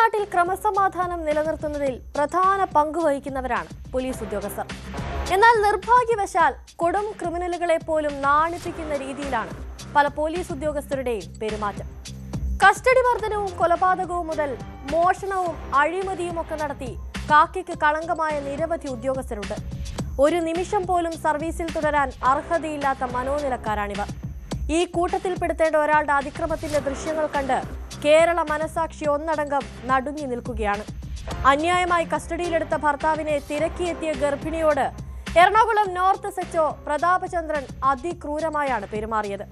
നാട്ടിൽ ക്രമസമാധാനം നിലനിർത്തുന്നതിൽ പ്രധാന പങ്ക് വഹിക്കുന്നവരാണ് പോലീസ് ഉദ്യോഗസ്ഥർ. എന്നാൽ നിർഭാഗ്യവശാൽ കൊടും ക്രിമിനലുകളെ പോലും നാണിപ്പിക്കുന്ന രീതിയിലാണ് പല പോലീസ് ഉദ്യോഗസ്ഥരുടെയും പെരുമാറ്റം. കസ്റ്റഡി മർദ്ദനവും കൊലപാതകവും മുതൽ മോഷണവും അഴിമതിയും ഒക്കെ നടത്തി കാക്കിക്ക് കളങ്കമായ നിരവധി ഉദ്യോഗസ്ഥരുണ്ട്. ഒരു നിമിഷം പോലും സർവീസിൽ തുടരാൻ അർഹതയില്ലാത്ത മനോനിലക്കാരാണിവർ. ഈ കൂട്ടത്തിൽപ്പെടുത്തേണ്ട ഒരാളുടെ അതിക്രമത്തിന്റെ ദൃശ്യങ്ങൾ കണ്ട് കേരള മനസാക്ഷി ഒന്നടങ്കം നടുങ്ങി നിൽക്കുകയാണ്. അന്യായമായി കസ്റ്റഡിയിലെടുത്ത ഭർത്താവിനെ തിരക്കിയെത്തിയ ഗർഭിണിയോട് എറണാകുളം നോർത്ത് എസ്എച്ച്ഒ പ്രതാപചന്ദ്രൻ അതിക്രൂരമായാണ് പെരുമാറിയത്.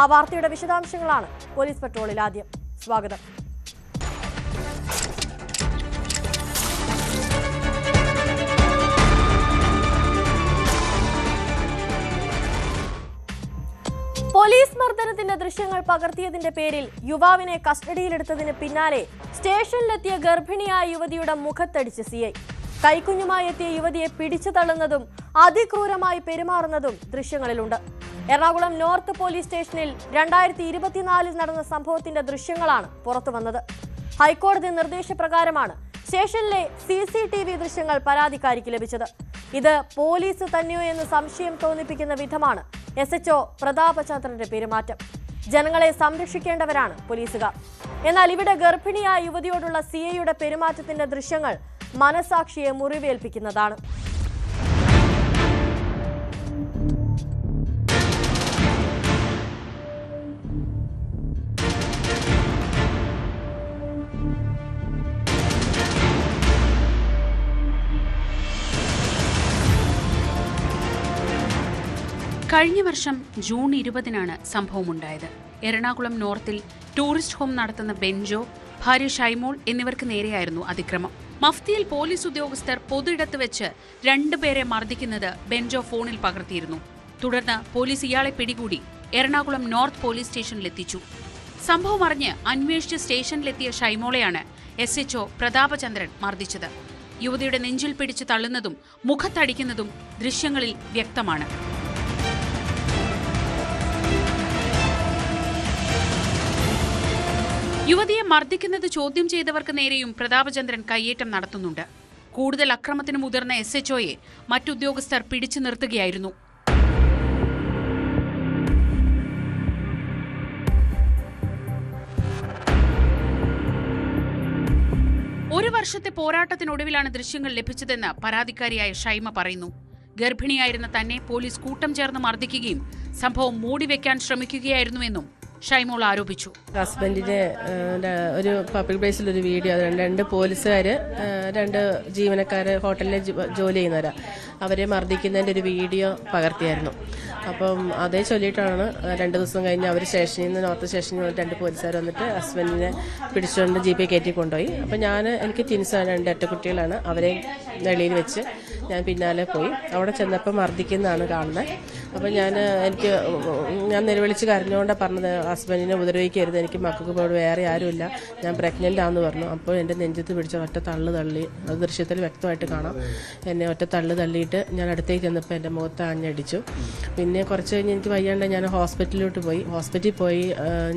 ആ വാർത്തയുടെ വിശദാംശങ്ങളാണ് പോലീസ് പട്രോളിൽ ആദ്യം. സ്വാഗതം. പോലീസ് മർദ്ദനത്തിന്റെ ദൃശ്യങ്ങൾ പകർത്തിയതിന്റെ പേരിൽ യുവാവിനെ കസ്റ്റഡിയിലെടുത്തതിന് പിന്നാലെ സ്റ്റേഷനിലെത്തിയ ഗർഭിണിയായ യുവതിയുടെ മുഖത്തടിച്ച് സിഐ. കൈക്കുഞ്ഞുമായി എത്തിയ യുവതിയെ പിടിച്ചു തള്ളുന്നതും അതിക്രൂരമായി പെരുമാറുന്നതും ദൃശ്യങ്ങളിലുണ്ട്. എറണാകുളം നോർത്ത് പോലീസ് സ്റ്റേഷനിൽ 2024 നടന്ന സംഭവത്തിന്റെ ദൃശ്യങ്ങളാണ് പുറത്തുവന്നത്. ഹൈക്കോടതി നിർദ്ദേശപ്രകാരമാണ് സ്റ്റേഷനിലെ CCTV ദൃശ്യങ്ങൾ പരാതിക്കാരിക്ക് ലഭിച്ചത്. ഇത് പോലീസ് തന്നെയോ എന്ന് സംശയം തോന്നിപ്പിക്കുന്ന വിധമാണ് SHO പ്രതാപചന്ദ്രന്റെ പെരുമാറ്റം. ജനങ്ങളെ സംരക്ഷിക്കേണ്ടവരാണ് പോലീസുകാർ. എന്നാൽ ഇവിടെ ഗർഭിണിയായ യുവതിയോടുള്ള CIയുടെ പെരുമാറ്റത്തിന്റെ ദൃശ്യങ്ങൾ മനസാക്ഷിയെ മുറിവേൽപ്പിക്കുന്നതാണ്. കഴിഞ്ഞ വർഷം ജൂൺ 20-നാണ് സംഭവമുണ്ടായത്. എറണാകുളം നോർത്തിൽ ടൂറിസ്റ്റ് ഹോം നടത്തുന്ന ബെഞ്ചോ, ഭാര്യ ഷൈമോൾ എന്നിവർക്ക് നേരെയായിരുന്നു അതിക്രമം. മഫ്തിയിൽ പോലീസ് ഉദ്യോഗസ്ഥർ പൊതുയിടത്ത് വെച്ച് 2 പേരെ മർദ്ദിക്കുന്നത് ബെഞ്ചോ ഫോണിൽ പകർത്തിയിരുന്നു. തുടർന്ന് പോലീസ് ഇയാളെ പിടികൂടി എറണാകുളം നോർത്ത് പോലീസ് സ്റ്റേഷനിലെത്തിച്ചു. സംഭവം അറിഞ്ഞ് അന്വേഷിച്ച് സ്റ്റേഷനിലെത്തിയ ഷൈമോളെയാണ് SHO പ്രതാപചന്ദ്രൻ മർദ്ദിച്ചത്. യുവതിയുടെ നെഞ്ചിൽ പിടിച്ച് തള്ളുന്നതും മുഖത്തടിക്കുന്നതും ദൃശ്യങ്ങളിൽ വ്യക്തമാണ്. യുവതിയെ മർദ്ദിക്കുന്നത് ചോദ്യം ചെയ്തവർക്ക് നേരെയും പ്രതാപചന്ദ്രൻ കയ്യേറ്റം നടത്തുന്നുണ്ട്. കൂടുതൽ അക്രമത്തിന് മുതിർന്ന SHOയെ മറ്റുദ്യോഗസ്ഥർ പിടിച്ചു നിർത്തുകയായിരുന്നു. ഒരു വർഷത്തെ പോരാട്ടത്തിനൊടുവിലാണ് ദൃശ്യങ്ങൾ ലഭിച്ചതെന്ന് പരാതിക്കാരിയായ ഷൈമ പറയുന്നു. ഗർഭിണിയായിരുന്ന തന്നെ പോലീസ് കൂട്ടം ചേർന്ന് മർദ്ദിക്കുകയും സംഭവം മൂടിവെക്കാൻ ശ്രമിക്കുകയായിരുന്നുവെന്നും ഷൈമോൾ ആരോപിച്ചു. ഹസ്ബൻഡിന്റെ ഒരു പബ്ലിക് പ്ലേസിൽ ഒരു വീഡിയോ, 2 പോലീസുകാര് 2 ജീവനക്കാര് ഹോട്ടലിൽ ജോലി ചെയ്യുന്നവരാ, അവരെ മർദ്ദിക്കുന്നതിന്റെ ഒരു വീഡിയോ പകർത്തിയായിരുന്നു. അപ്പം അതേ ചൊല്ലിയിട്ടാണ് 2 ദിവസം കഴിഞ്ഞ് അവർ സ്റ്റേഷനിൽ നിന്ന് നോർത്ത് സ്റ്റേഷനിൽ നിന്ന് 2 പോലീസുകാർ വന്നിട്ട് ഹസ്ബൻഡിനെ പിടിച്ചുകൊണ്ട് ജീപ്പിൽ കയറ്റി കൊണ്ടുപോയി. അപ്പം എനിക്ക് ട്വിൻസാണ്, 2 ഒറ്റക്കുട്ടികളാണ്. അവരെ വെളിയിൽ വെച്ച് ഞാൻ പിന്നാലെ പോയി. അവിടെ ചെന്നപ്പോൾ മർദ്ദിക്കുന്നതാണ് കാണുന്നത്. അപ്പം ഞാൻ നിലവിളിച്ച് കരഞ്ഞുകൊണ്ടാണ് പറഞ്ഞത്, ഹസ്ബൻഡിനെ ഉപദ്രവിക്കരുത്, എനിക്ക് മക്കൾക്ക് പോയി വേറെ ആരുമില്ല, ഞാൻ പ്രഗ്നൻ്റ് ആണെന്ന് പറഞ്ഞു. അപ്പോൾ എൻ്റെ നെഞ്ചത്ത് പിടിച്ച ഒറ്റ തള്ളു തള്ളി, അത് ദൃശ്യത്തിൽ വ്യക്തമായിട്ട് കാണാം. എന്നെ ഒറ്റ തള്ളു തള്ളിയിട്ട് ഞാൻ അടുത്തേക്ക് ചെന്നപ്പോൾ എൻ്റെ മുഖത്ത് ആഞ്ഞടിച്ചു. പിന്നെ കുറച്ച് കഴിഞ്ഞ് എനിക്ക് വയ്യാണ്ട് ഞാൻ ഹോസ്പിറ്റലിൽ പോയി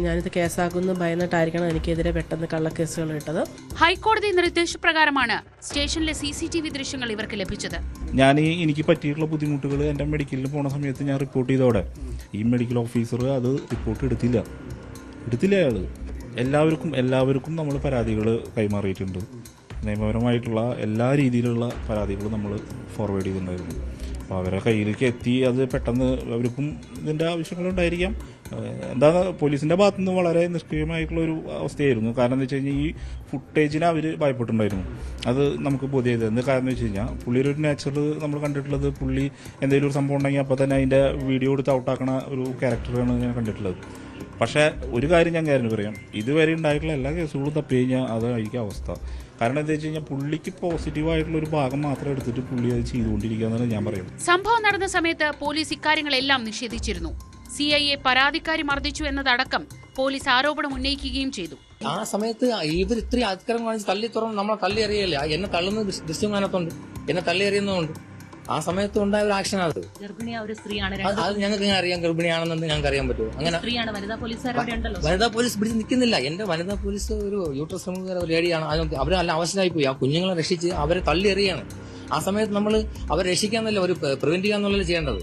ഞാനിത് കേസാക്കുന്നു ഭയന്നിട്ടായിരിക്കണം എനിക്കെതിരെ പെട്ടെന്ന് കള്ളക്കേസുകൾ ഇട്ടത്. ഹൈക്കോടതി നിർദ്ദേശപ്രകാരമാണ് സ്റ്റേഷനിലെ CCTV ദൃശ്യങ്ങൾ ഇവർക്ക് ലഭിച്ചത്. എനിക്ക് പറ്റിയിട്ടുള്ള ബുദ്ധിമുട്ടുകൾ എൻ്റെ മെഡിക്കലിൽ പോണ സമയത്ത് ഞാൻ റിപ്പോർട്ട് ചെയ്തോടെ ഈ മെഡിക്കൽ ഓഫീസർ അത് റിപ്പോർട്ട് എടുത്തില്ല അയാൾ. എല്ലാവർക്കും നമ്മൾ പരാതികൾ കൈമാറിയിട്ടുണ്ട്. നിയമപരമായിട്ടുള്ള എല്ലാ രീതിയിലുള്ള പരാതികളും നമ്മൾ ഫോർവേഡ് ചെയ്തിട്ടുണ്ടായിരുന്നു. അപ്പോൾ അവരുടെ കയ്യിലേക്ക് എത്തി അത് പെട്ടെന്ന് അവർക്കും ഇതിൻ്റെ ആവശ്യങ്ങളുണ്ടായിരിക്കാം. എന്താണ് പോലീസിൻ്റെ ഭാഗത്തുനിന്ന് വളരെ നിഷ്ക്രിയമായിട്ടുള്ളൊരു അവസ്ഥയായിരുന്നു. കാരണം എന്താ വെച്ച് കഴിഞ്ഞാൽ ഈ ഫുട്ടേജിനെ അവർ ഭയപ്പെട്ടുണ്ടായിരുന്നു. അത് നമുക്ക് ബോധ്യം ചെയ്തത് കാരണം എന്ന് വെച്ച് കഴിഞ്ഞാൽ പുള്ളിയുടെ ഒരു നാച്ചുറൽ നമ്മൾ കണ്ടിട്ടുള്ളത്, പുള്ളി എന്തെങ്കിലും ഒരു സംഭവം ഉണ്ടെങ്കിൽ അപ്പോൾ തന്നെ അതിൻ്റെ വീഡിയോ എടുത്ത് ഔട്ടാക്കണ ഒരു ക്യാരക്ടറാണ് ഞാൻ കണ്ടിട്ടുള്ളത്. പക്ഷേ ഒരു കാര്യം ഞാൻ കാര്യം പറയാം, ഇതുവരെ ഉണ്ടായിട്ടുള്ള എല്ലാ കേസുകളും തപ്പി കഴിഞ്ഞാൽ അതായിരിക്കും അവസ്ഥ. കാരണം എന്താ വെച്ച് കഴിഞ്ഞാൽ പുള്ളിക്ക് പോസിറ്റീവായിട്ടുള്ള ഒരു ഭാഗം മാത്രം എടുത്തിട്ട് പുള്ളി അത് ചെയ്തുകൊണ്ടിരിക്കുക എന്നാണ് ഞാൻ പറയുന്നത്. സംഭവം നടന്ന സമയത്ത് പോലീസ് ഇക്കാര്യങ്ങളെല്ലാം നിഷേധിച്ചിരുന്നു. CIയെ പരാതിക്കാരി മർദ്ദിച്ചു എന്നതടക്കം പോലീസ് ആരോപണം ഉന്നയിക്കുകയും ചെയ്തു. ആ സമയത്ത് ഇവർ ഇത്രയും അതിക്രമം കാണിച്ച് തള്ളി തുറന്ന് നമ്മളെ തള്ളി അറിയില്ല. എന്നെ തള്ളുന്ന ദൃശ്യം കാണത്തുണ്ട്, എന്നെ തള്ളി അറിയുന്നതുകൊണ്ട് ആ സമയത്ത് ഉണ്ടായ ഒരു ആക്ഷൻ അത്. ഗർഭിണിയായ ഒരു സ്ത്രീയാണ്, അത് ഞങ്ങൾക്ക് ഇങ്ങനെ അറിയാം, ഗർഭിണിയാണെന്ന് ഞങ്ങൾക്ക് അറിയാൻ പറ്റുമോ? അങ്ങനെ സ്ത്രീയാണ്, വനിതാ പോലീസുകാരവിടെ ഉണ്ടല്ലോ. വനിതാ പോലീസ് പിടിച്ച് നിൽക്കുന്നില്ല. എന്റെ വനിതാ പോലീസ് ഒരു യൂട്രസ് റിമൂവർ ഒരു ലേഡിയാണ്. അവരെല്ലാം അവശരായി പോയി. ആ കുഞ്ഞുങ്ങളെ രക്ഷിച്ച് അവരെ തള്ളി എറിയാണ്. ആ സമയത്ത് നമ്മൾ അവരെ രക്ഷിക്കാന്നല്ല, ഒരു പ്രിവെന്റ് ചെയ്യാന്നുള്ളത് ചെയ്യേണ്ടത്.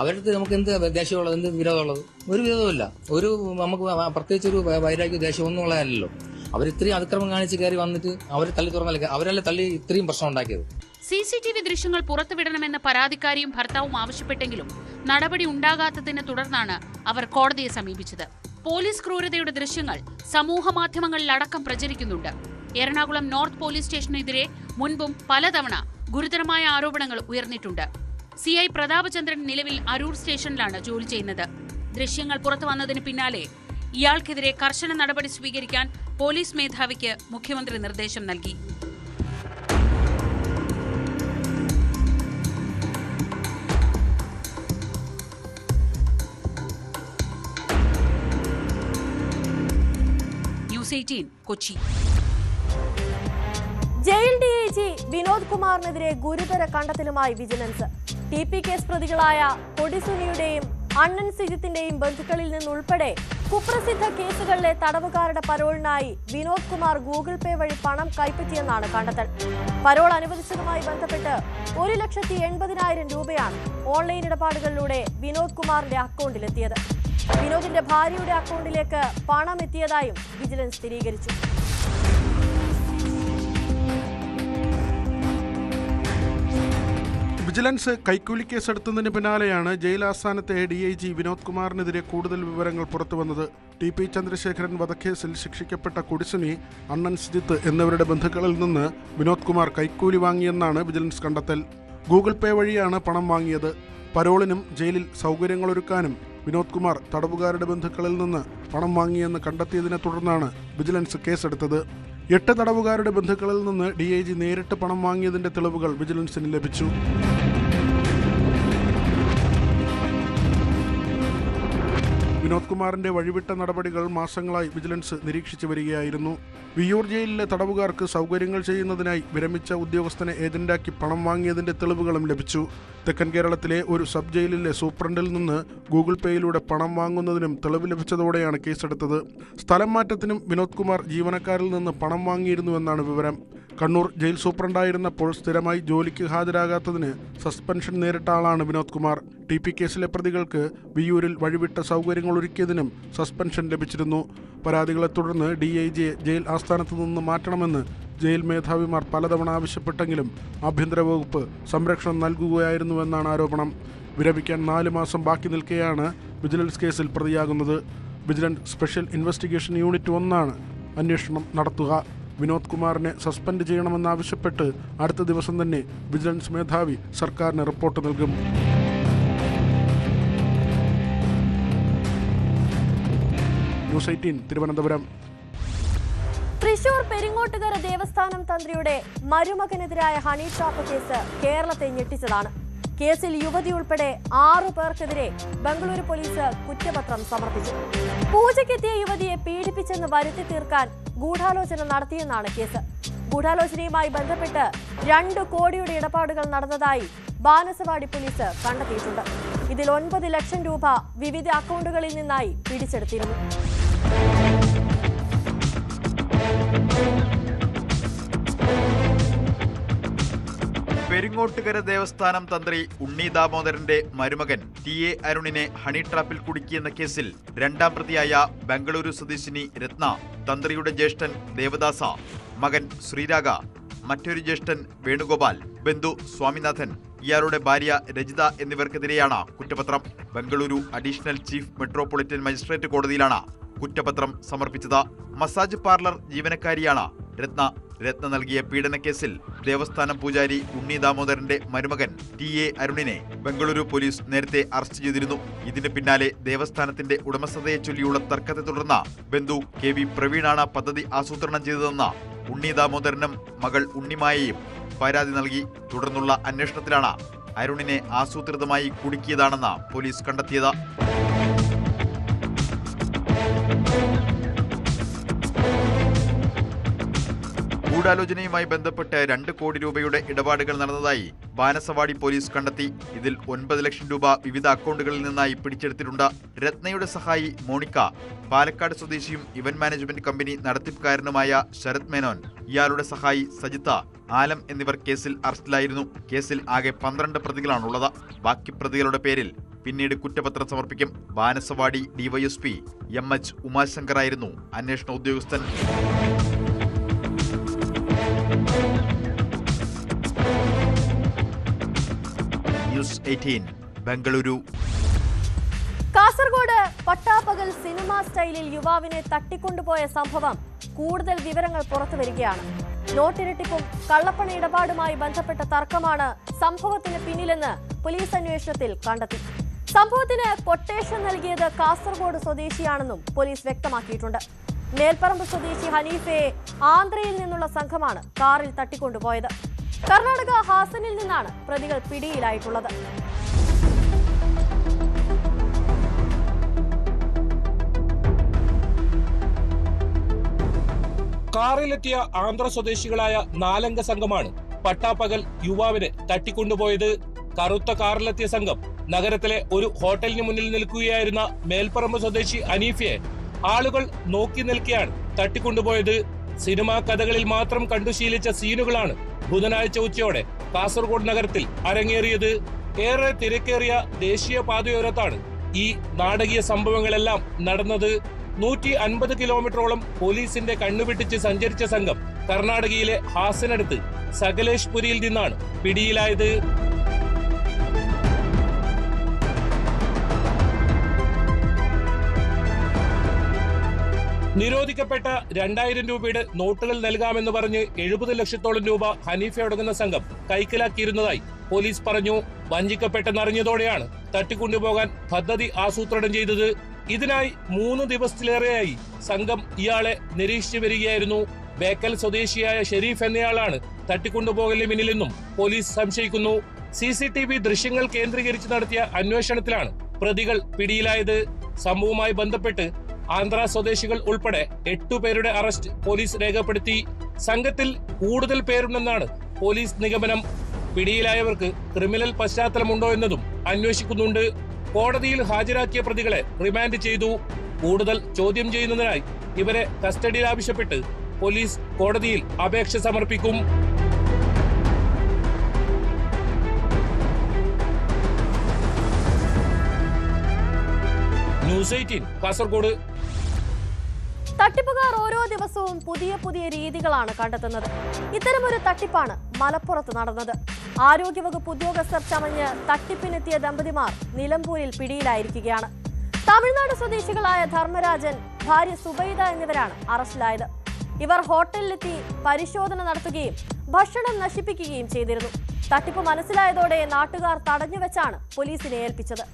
അവരുടെ നമുക്ക് എന്ത് ദേഷ്യമുള്ളത്, എന്ത് വിരോധമുള്ളത്? ഒരു വിരോധമില്ല. ഒരു നമുക്ക് പ്രത്യേകിച്ച് ഒരു വൈരാഗ്യ ദേഷ്യം ഒന്നും ഉള്ളതല്ലോ. അവർ ഇത്രയും അതിക്രമം കാണിച്ച് കയറി വന്നിട്ട് അവർ തള്ളി തുറന്നല്ല, അവരല്ലേ തള്ളി ഇത്രയും പ്രശ്നം ഉണ്ടാക്കിയത്. CCTV ദൃശ്യങ്ങൾ പുറത്തുവിടണമെന്ന് പരാതിക്കാരിയും ഭർത്താവും ആവശ്യപ്പെട്ടെങ്കിലും നടപടി ഉണ്ടാകാത്തതിനെ തുടർന്നാണ് അവർ കോടതിയെ സമീപിച്ചത്. പോലീസ് ക്രൂരതയുടെ ദൃശ്യങ്ങൾ സമൂഹമാധ്യമങ്ങളിലടക്കം പ്രചരിക്കുന്നുണ്ട്. എറണാകുളം നോർത്ത് പോലീസ് സ്റ്റേഷനെതിരെ മുൻപും പലതവണ ഗുരുതരമായ ആരോപണങ്ങൾ ഉയർന്നിട്ടുണ്ട്. CI പ്രതാപചന്ദ്രൻ നിലവിൽ അരൂർ സ്റ്റേഷനിലാണ് ജോലി ചെയ്യുന്നത്. ദൃശ്യങ്ങൾ പുറത്തു വന്നതിന് പിന്നാലെ ഇയാൾക്കെതിരെ കർശന നടപടി സ്വീകരിക്കാൻ പോലീസ് മേധാവിക്ക് മുഖ്യമന്ത്രി നിർദ്ദേശം നൽകി. News 18 Kochi. Jail DIG Vinod കുമാറിനെതിരെ ഗുരുതര കണ്ടെത്തലുമായി വിജിലൻസ്. TP കേസ് പ്രതികളായ കൊടിസുനിയുടെയും അണ്ണൻ സിജിത്തിന്റെയും ബന്ധുക്കളിൽ നിന്നുൾപ്പെടെ കുപ്രസിദ്ധ കേസുകളിലെ തടവുകാരുടെ പരോളിനായി വിനോദ് കുമാർ ഗൂഗിൾ പേ വഴി പണം കൈപ്പറ്റിയെന്നാണ് കണ്ടെത്തൽ. പരോൾ അനുവദിച്ചതുമായി ബന്ധപ്പെട്ട് 1,80,000 രൂപയാണ് ഓൺലൈൻ ഇടപാടുകളിലൂടെ വിനോദ് കുമാറിന്റെ അക്കൗണ്ടിലെത്തിയത്. വിനോദിന്റെ ഭാര്യയുടെ അക്കൗണ്ടിലേക്ക് പണം എത്തിയതായും വിജിലൻസ് സ്ഥിരീകരിച്ചു. വിജിലൻസ് കൈക്കൂലി കേസെടുത്തതിന് പിന്നാലെയാണ് ജയിൽ ആസ്ഥാനത്തെ DIG വിനോദ് കുമാറിനെതിരെ കൂടുതൽ വിവരങ്ങൾ പുറത്തുവന്നത്. TP ചന്ദ്രശേഖരൻ വധക്കേസിൽ ശിക്ഷിക്കപ്പെട്ട കൊടിസുനി, അണ്ണൻ സിജിത്ത് എന്നിവരുടെ ബന്ധുക്കളിൽ നിന്ന് വിനോദ് കുമാർ കൈക്കൂലി വാങ്ങിയെന്നാണ് വിജിലൻസ് കണ്ടെത്തൽ. ഗൂഗിൾ പേ വഴിയാണ് പണം വാങ്ങിയത്. പരോളിനും ജയിലിൽ സൗകര്യങ്ങളൊരുക്കാനും വിനോദ് കുമാർ തടവുകാരുടെ ബന്ധുക്കളിൽ നിന്ന് പണം വാങ്ങിയെന്ന് കണ്ടെത്തിയതിനെ തുടർന്നാണ് വിജിലൻസ് കേസെടുത്തത്. 8 തടവുകാരുടെ ബന്ധുക്കളിൽ നിന്ന് DIG നേരിട്ട് പണം വാങ്ങിയതിന്റെ തെളിവുകൾ വിജിലൻസിന് ലഭിച്ചു. വിനോദ് കുമാറിന്റെ വഴിവിട്ട നടപടികൾ മാസങ്ങളായി വിജിലൻസ് നിരീക്ഷിച്ചു വരികയായിരുന്നു. വിയ്യൂർ ജയിലിലെ തടവുകാർക്ക് സൗകര്യങ്ങൾ ചെയ്യുന്നതിനായി വിരമിച്ച ഉദ്യോഗസ്ഥനെ ഏജന്റാക്കി പണം വാങ്ങിയതിന്റെ തെളിവുകളും ലഭിച്ചു. തെക്കൻ കേരളത്തിലെ ഒരു സബ് ജയിലിലെ സൂപ്രണ്ടിൽ നിന്ന് ഗൂഗിൾ പേയിലൂടെ പണം വാങ്ങുന്നതിനും തെളിവ് ലഭിച്ചതോടെയാണ് കേസെടുത്തത്. സ്ഥലം മാറ്റത്തിനും വിനോദ് കുമാർ ജീവനക്കാരിൽ നിന്ന് പണം വാങ്ങിയിരുന്നുവെന്നാണ് വിവരം. കണ്ണൂർ ജയിൽ സൂപ്രണ്ടായിരുന്നപ്പോൾ സ്ഥിരമായി ജോലിക്ക് ഹാജരാകാത്തതിന് സസ്പെൻഷൻ നേരിട്ട ആളാണ് വിനോദ് കുമാർ. TP കേസിലെ പ്രതികൾക്ക് വിയ്യൂരിൽ വഴിവിട്ട സൗകര്യങ്ങൾ ഒരുക്കിയതിനും സസ്പെൻഷൻ ലഭിച്ചിരുന്നു. പരാതികളെ തുടർന്ന് DIG ജയിൽ ആസ്ഥാനത്ത് നിന്ന് മാറ്റണമെന്ന് ജയിൽ മേധാവിമാർ പലതവണ ആവശ്യപ്പെട്ടെങ്കിലും ആഭ്യന്തര വകുപ്പ് സംരക്ഷണം നൽകുകയായിരുന്നുവെന്നാണ് ആരോപണം. വിരമിക്കാൻ 4 മാസം ബാക്കി നിൽക്കെയാണ് വിജിലൻസ് കേസിൽ പ്രതിയാകുന്നത്. വിജിലൻസ് സ്പെഷ്യൽ ഇൻവെസ്റ്റിഗേഷൻ യൂണിറ്റ് 1 അന്വേഷണം നടത്തുക. വിനോദ് കുമാറിനെ സസ്പെൻഡ് ചെയ്യണമെന്നാവശ്യപ്പെട്ട് അടുത്ത ദിവസം തന്നെ വിജിലൻസ് മേധാവി സർക്കാരിന് റിപ്പോർട്ട് നൽകും. ന്യൂസ് 18 തിരുവനന്തപുരം. തൃശൂർ പെരിങ്ങോട്ടുകര ദേവസ്ഥാനം തന്ത്രിയുടെ മരുമകനെതിരായ ഹണി ട്രാപ്പ് കേസ് കേരളത്തെ ഞെട്ടിച്ചതാണ്. കേസിൽ യുവതി ഉൾപ്പെടെ 6 പേർക്കെതിരെ ബംഗളൂരു പോലീസ് കുറ്റപത്രം സമർപ്പിച്ചു. പൂജയ്ക്കെത്തിയ യുവതിയെ പീഡിപ്പിച്ചെന്ന് വരുത്തി തീർക്കാൻ ഗൂഢാലോചന നടത്തിയെന്നാണ് കേസ്. ഗൂഢാലോചനയുമായി ബന്ധപ്പെട്ട് 2 കോടിയുടെ ഇടപാടുകൾ നടന്നതായി ബാനസവാടി പോലീസ് കണ്ടെത്തിയിട്ടുണ്ട്. ഇതിൽ 9 ലക്ഷം രൂപ വിവിധ അക്കൗണ്ടുകളിൽ നിന്നായി പിടിച്ചെടുത്തിരുന്നു. പെരിങ്ങോട്ടുകര ദേവസ്ഥാനം തന്ത്രി ഉണ്ണി ദാമോദരന്റെ മരുമകൻ TA അരുണിനെ ഹണി ട്രാപ്പിൽ കുടുക്കിയെന്ന കേസിൽ 2ാം പ്രതിയായ ബംഗളൂരു സ്വദേശിനി രത്ന, തന്ത്രിയുടെ ജ്യേഷ്ഠൻ ദേവദാസ, മകൻ ശ്രീരാഗ, മറ്റൊരു ജ്യേഷ്ഠൻ വേണുഗോപാൽ, ബന്ധു സ്വാമിനാഥൻ, ഇയാളുടെ ഭാര്യ രജിത എന്നിവർക്കെതിരെയാണ് കുറ്റപത്രം. Bengaluru additional chief metropolitan magistrate കോടതിയിലാണ് കുറ്റപത്രം സമർപ്പിച്ചത്. മസാജ് പാർലർ ജീവനക്കാരിയാണ് രത്ന നൽകിയ പീഡനക്കേസിൽ ദേവസ്ഥാനം പൂജാരി ഉണ്ണി ദാമോദരന്റെ മരുമകൻ TA അരുണിനെ ബംഗളൂരു പോലീസ് നേരത്തെ അറസ്റ്റ് ചെയ്തിരുന്നു. ഇതിന് പിന്നാലെ ദേവസ്ഥാനത്തിന്റെ ഉടമസ്ഥതയെ ചൊല്ലിയുള്ള തർക്കത്തെ തുടർന്ന് ബന്ധു KV പ്രവീണാണ് പദ്ധതി ആസൂത്രണം ചെയ്തതെന്ന് ഉണ്ണി ദാമോദരനും മകൾ ഉണ്ണിമായയും പരാതി നൽകി. തുടർന്നുള്ള അന്വേഷണത്തിലാണ് അരുണിനെ ആസൂത്രിതമായി കുടുക്കിയതാണെന്ന് പോലീസ് കണ്ടെത്തിയത്. ഗൂഢാലോചനയുമായി ബന്ധപ്പെട്ട് 2 കോടി രൂപയുടെ ഇടപാടുകൾ നടന്നതായി ബാനസവാടി പോലീസ് കണ്ടെത്തി. ഇതിൽ 9 ലക്ഷം രൂപ വിവിധ അക്കൗണ്ടുകളിൽ നിന്നായി പിടിച്ചെടുത്തിട്ടുണ്ട്. രത്നയുടെ സഹായി മോണിക്ക, പാലക്കാട് സ്വദേശിയും ഇവന്റ് മാനേജ്മെന്റ് കമ്പനി നടത്തിപ്പുകാരനുമായ ശരത് മേനോൻ, ഇയാളുടെ സഹായി സജിത്ത, ആലം എന്നിവർ കേസിൽ അറസ്റ്റിലായിരുന്നു. കേസിൽ ആകെ 12 പ്രതികളാണുള്ളത്. ബാക്കി പ്രതികളുടെ പേരിൽ പിന്നീട് കുറ്റപത്രം സമർപ്പിക്കും. ബാനസവാടി ഡിവൈഎസ്പി MH ഉമാശങ്കറായിരുന്നു അന്വേഷണ ഉദ്യോഗസ്ഥൻ. ന്യൂസ് 18 ബംഗളൂരു. കാസർഗോഡ് പട്ടാപ്പകൽ സിനിമാ സ്റ്റൈലിൽ യുവാവിനെ തട്ടിക്കൊണ്ടുപോയ സംഭവം കൂടുതൽ വിവരങ്ങൾ പുറത്തുവരികയാണ്. നോട്ടിരട്ടിപ്പും കള്ളപ്പണ ഇടപാടുമായി ബന്ധപ്പെട്ട തർക്കമാണ് സംഭവത്തിന് പിന്നിലെന്ന് പോലീസ് അന്വേഷണത്തിൽ കണ്ടെത്തി. സംഭവത്തിന് കൊട്ടേഷൻ നൽകിയത് കാസർഗോഡ് സ്വദേശിയാണെന്നും പോലീസ് വ്യക്തമാക്കിയിട്ടുണ്ട്. മേൽപ്പറമ്പ് സ്വദേശി ഹനീഫയെ ആന്ധ്രയിൽ നിന്നുള്ള സംഘമാണ് കാറിൽ തട്ടിക്കൊണ്ടുപോയത്. കർണാടക ഹാസനിൽ നിന്നാണ് പ്രതികൾ പിടിയിലായിട്ടുള്ളത്. കാറിലെത്തിയ ആന്ധ്ര സ്വദേശികളായ 4 അംഗ സംഘമാണ് പട്ടാപ്പകൽ യുവാവിനെ തട്ടിക്കൊണ്ടുപോയത്. കറുത്ത കാറിലെത്തിയ സംഘം നഗരത്തിലെ ഒരു ഹോട്ടലിന് മുന്നിൽ നിൽക്കുകയായിരുന്ന മേൽപ്പറമ്പ് സ്വദേശി അനീഫയെ ആളുകൾ നോക്കി നിൽക്കെയാണ് തട്ടിക്കൊണ്ടുപോയത്. സിനിമാ കഥകളിൽ മാത്രം കണ്ടുശീലിച്ച സീനുകളാണ് ബുധനാഴ്ച ഉച്ചയോടെ കാസർഗോഡ് നഗരത്തിൽ അരങ്ങേറിയത്. ഏറെ തിരക്കേറിയ ദേശീയ പാതയോരത്താണ് ഈ നാടകീയ സംഭവങ്ങളെല്ലാം നടന്നത്. 150 കിലോമീറ്ററോളം പോലീസിന്റെ കണ്ണുവെട്ടിച്ച് സഞ്ചരിച്ച സംഘം കർണാടകയിലെ ഹാസനടുത്ത് സകലേഷ്പുരിയിൽ നിന്നാണ് പിടിയിലായത്. നിരോധിക്കപ്പെട്ട 2000 രൂപയുടെ നോട്ടുകൾ നൽകാമെന്ന് പറഞ്ഞ് 70 ലക്ഷത്തോളം രൂപ ഹനീഫയടങ്ങുന്ന സംഘം കൈക്കലാക്കിയിരുന്നതായി പോലീസ് പറഞ്ഞു. വഞ്ചിക്കപ്പെട്ടെന്നറിഞ്ഞതോടെയാണ് തട്ടിക്കൊണ്ടുപോകാൻ പദ്ധതി ആസൂത്രണം ചെയ്തത്. ഇതിനായി 3 ദിവസത്തിലേറെയായി സംഘം ഇയാളെ നിരീക്ഷിച്ചു വരികയായിരുന്നു. ബേക്കൽ സ്വദേശിയായ ഷെരീഫ് എന്നയാളാണ് തട്ടിക്കൊണ്ടുപോകലിന് പിന്നിലെന്നും പോലീസ് സംശയിക്കുന്നു. CCTV ദൃശ്യങ്ങൾ കേന്ദ്രീകരിച്ച് നടത്തിയ അന്വേഷണത്തിലാണ് പ്രതികൾ പിടിയിലായത്. സംഭവവുമായി ബന്ധപ്പെട്ട് ആന്ധ്ര സ്വദേശികൾ ഉൾപ്പെടെ 8 പേരുടെ അറസ്റ്റ് പോലീസ് രേഖപ്പെടുത്തി. സംഘത്തിൽ കൂടുതൽ പേരുണ്ടെന്നാണ് പോലീസ് നിഗമനം. പിടിയിലായവർക്ക് ക്രിമിനൽ പശ്ചാത്തലമുണ്ടോ എന്നതും അന്വേഷിക്കുന്നുണ്ട്. കോടതിയിൽ ഹാജരാക്കിയ പ്രതികളെ റിമാൻഡ് ചെയ്തു. കൂടുതൽ ചോദ്യം ചെയ്യുന്നതിനായി ഇവരെ കസ്റ്റഡിയിൽ ആവശ്യപ്പെട്ട് പോലീസ് കോടതിയിൽ അപേക്ഷ സമർപ്പിക്കും. ന്യൂസ് 18 കാസർഗോഡ്. തട്ടിപ്പുകാർ ഓരോ ദിവസവും പുതിയ രീതികളാണ് കണ്ടെത്തുന്നത്. ഇത്തരമൊരു തട്ടിപ്പാണ് മലപ്പുറത്ത് നടന്നത്. ആരോഗ്യവകുപ്പ് ഉദ്യോഗസ്ഥർ ചമഞ്ഞ് തട്ടിപ്പിനെത്തിയ ദമ്പതിമാർ നിലമ്പൂരിൽ പിടിയിലായിരിക്കുകയാണ്. തമിഴ്നാട് സ്വദേശികളായ ധർമ്മരാജൻ, ഭാര്യ സുബൈദ എന്നിവരാണ് അറസ്റ്റിലായത്. ഇവർ ഹോട്ടലിലെത്തി പരിശോധന നടത്തുകയും ഭക്ഷണം നശിപ്പിക്കുകയും ചെയ്തിരുന്നു. തട്ടിപ്പ് മനസ്സിലായതോടെ നാട്ടുകാർ തടഞ്ഞുവെച്ചാണ് പോലീസിനെ ഏൽപ്പിച്ചത്.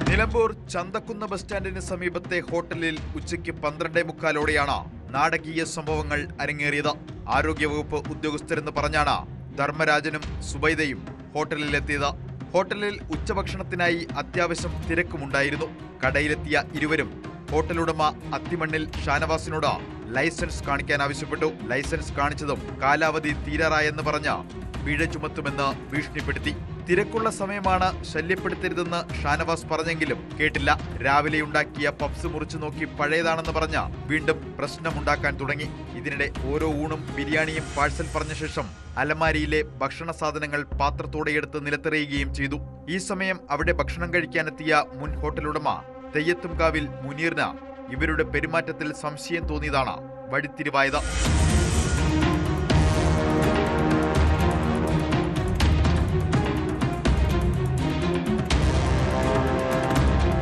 നിലമ്പൂർ ചന്തക്കുന്ന് ബസ് സ്റ്റാൻഡിന് സമീപത്തെ ഹോട്ടലിൽ ഉച്ചയ്ക്ക് 12:45 നാടകീയ സംഭവങ്ങൾ അരങ്ങേറിയത്. ആരോഗ്യവകുപ്പ് ഉദ്യോഗസ്ഥരെന്ന് പറഞ്ഞാണ് ധർമ്മരാജനും സുബൈദയും ഹോട്ടലിലെത്തിയത്. ഹോട്ടലിൽ ഉച്ചഭക്ഷണത്തിനായി അത്യാവശ്യം തിരക്കുമുണ്ടായിരുന്നു. കടയിലെത്തിയ ഇരുവരും ഹോട്ടലുടമ അത്തിമണ്ണിൽ ഷാനവാസിനോട് ലൈസൻസ് കാണിക്കാൻ ആവശ്യപ്പെട്ടു. ലൈസൻസ് കാണിച്ചതും കാലാവധി തീരാറായെന്ന് പറഞ്ഞ് പിഴ ചുമത്തുമെന്ന് ഭീഷണിപ്പെടുത്തി. തിരക്കുള്ള സമയമാണ്, ശല്യപ്പെടുത്തരുതെന്ന് ഷാനവാസ് പറഞ്ഞെങ്കിലും കേട്ടില്ല. രാവിലെ ഉണ്ടാക്കിയ പപ്സ് മുറിച്ചു നോക്കി പഴയതാണെന്ന് പറഞ്ഞ് വീണ്ടും പ്രശ്നമുണ്ടാക്കാൻ തുടങ്ങി. ഇതിനിടെ ഓരോ ഊണും ബിരിയാണിയും പാഴ്സൽ പറഞ്ഞ ശേഷം അലമാരിയിലെ ഭക്ഷണ സാധനങ്ങൾ പാത്രത്തോടെ എടുത്ത് നിലത്തെറിയുകയും ചെയ്തു. ഈ സമയം അവിടെ ഭക്ഷണം കഴിക്കാനെത്തിയ മുൻ ഹോട്ടലുടമ തെയ്യത്തുംകാവിൽ മുനീറിന് ഇവരുടെ പെരുമാറ്റത്തിൽ സംശയം തോന്നിയതാണ് വഴിത്തിരിവായത്.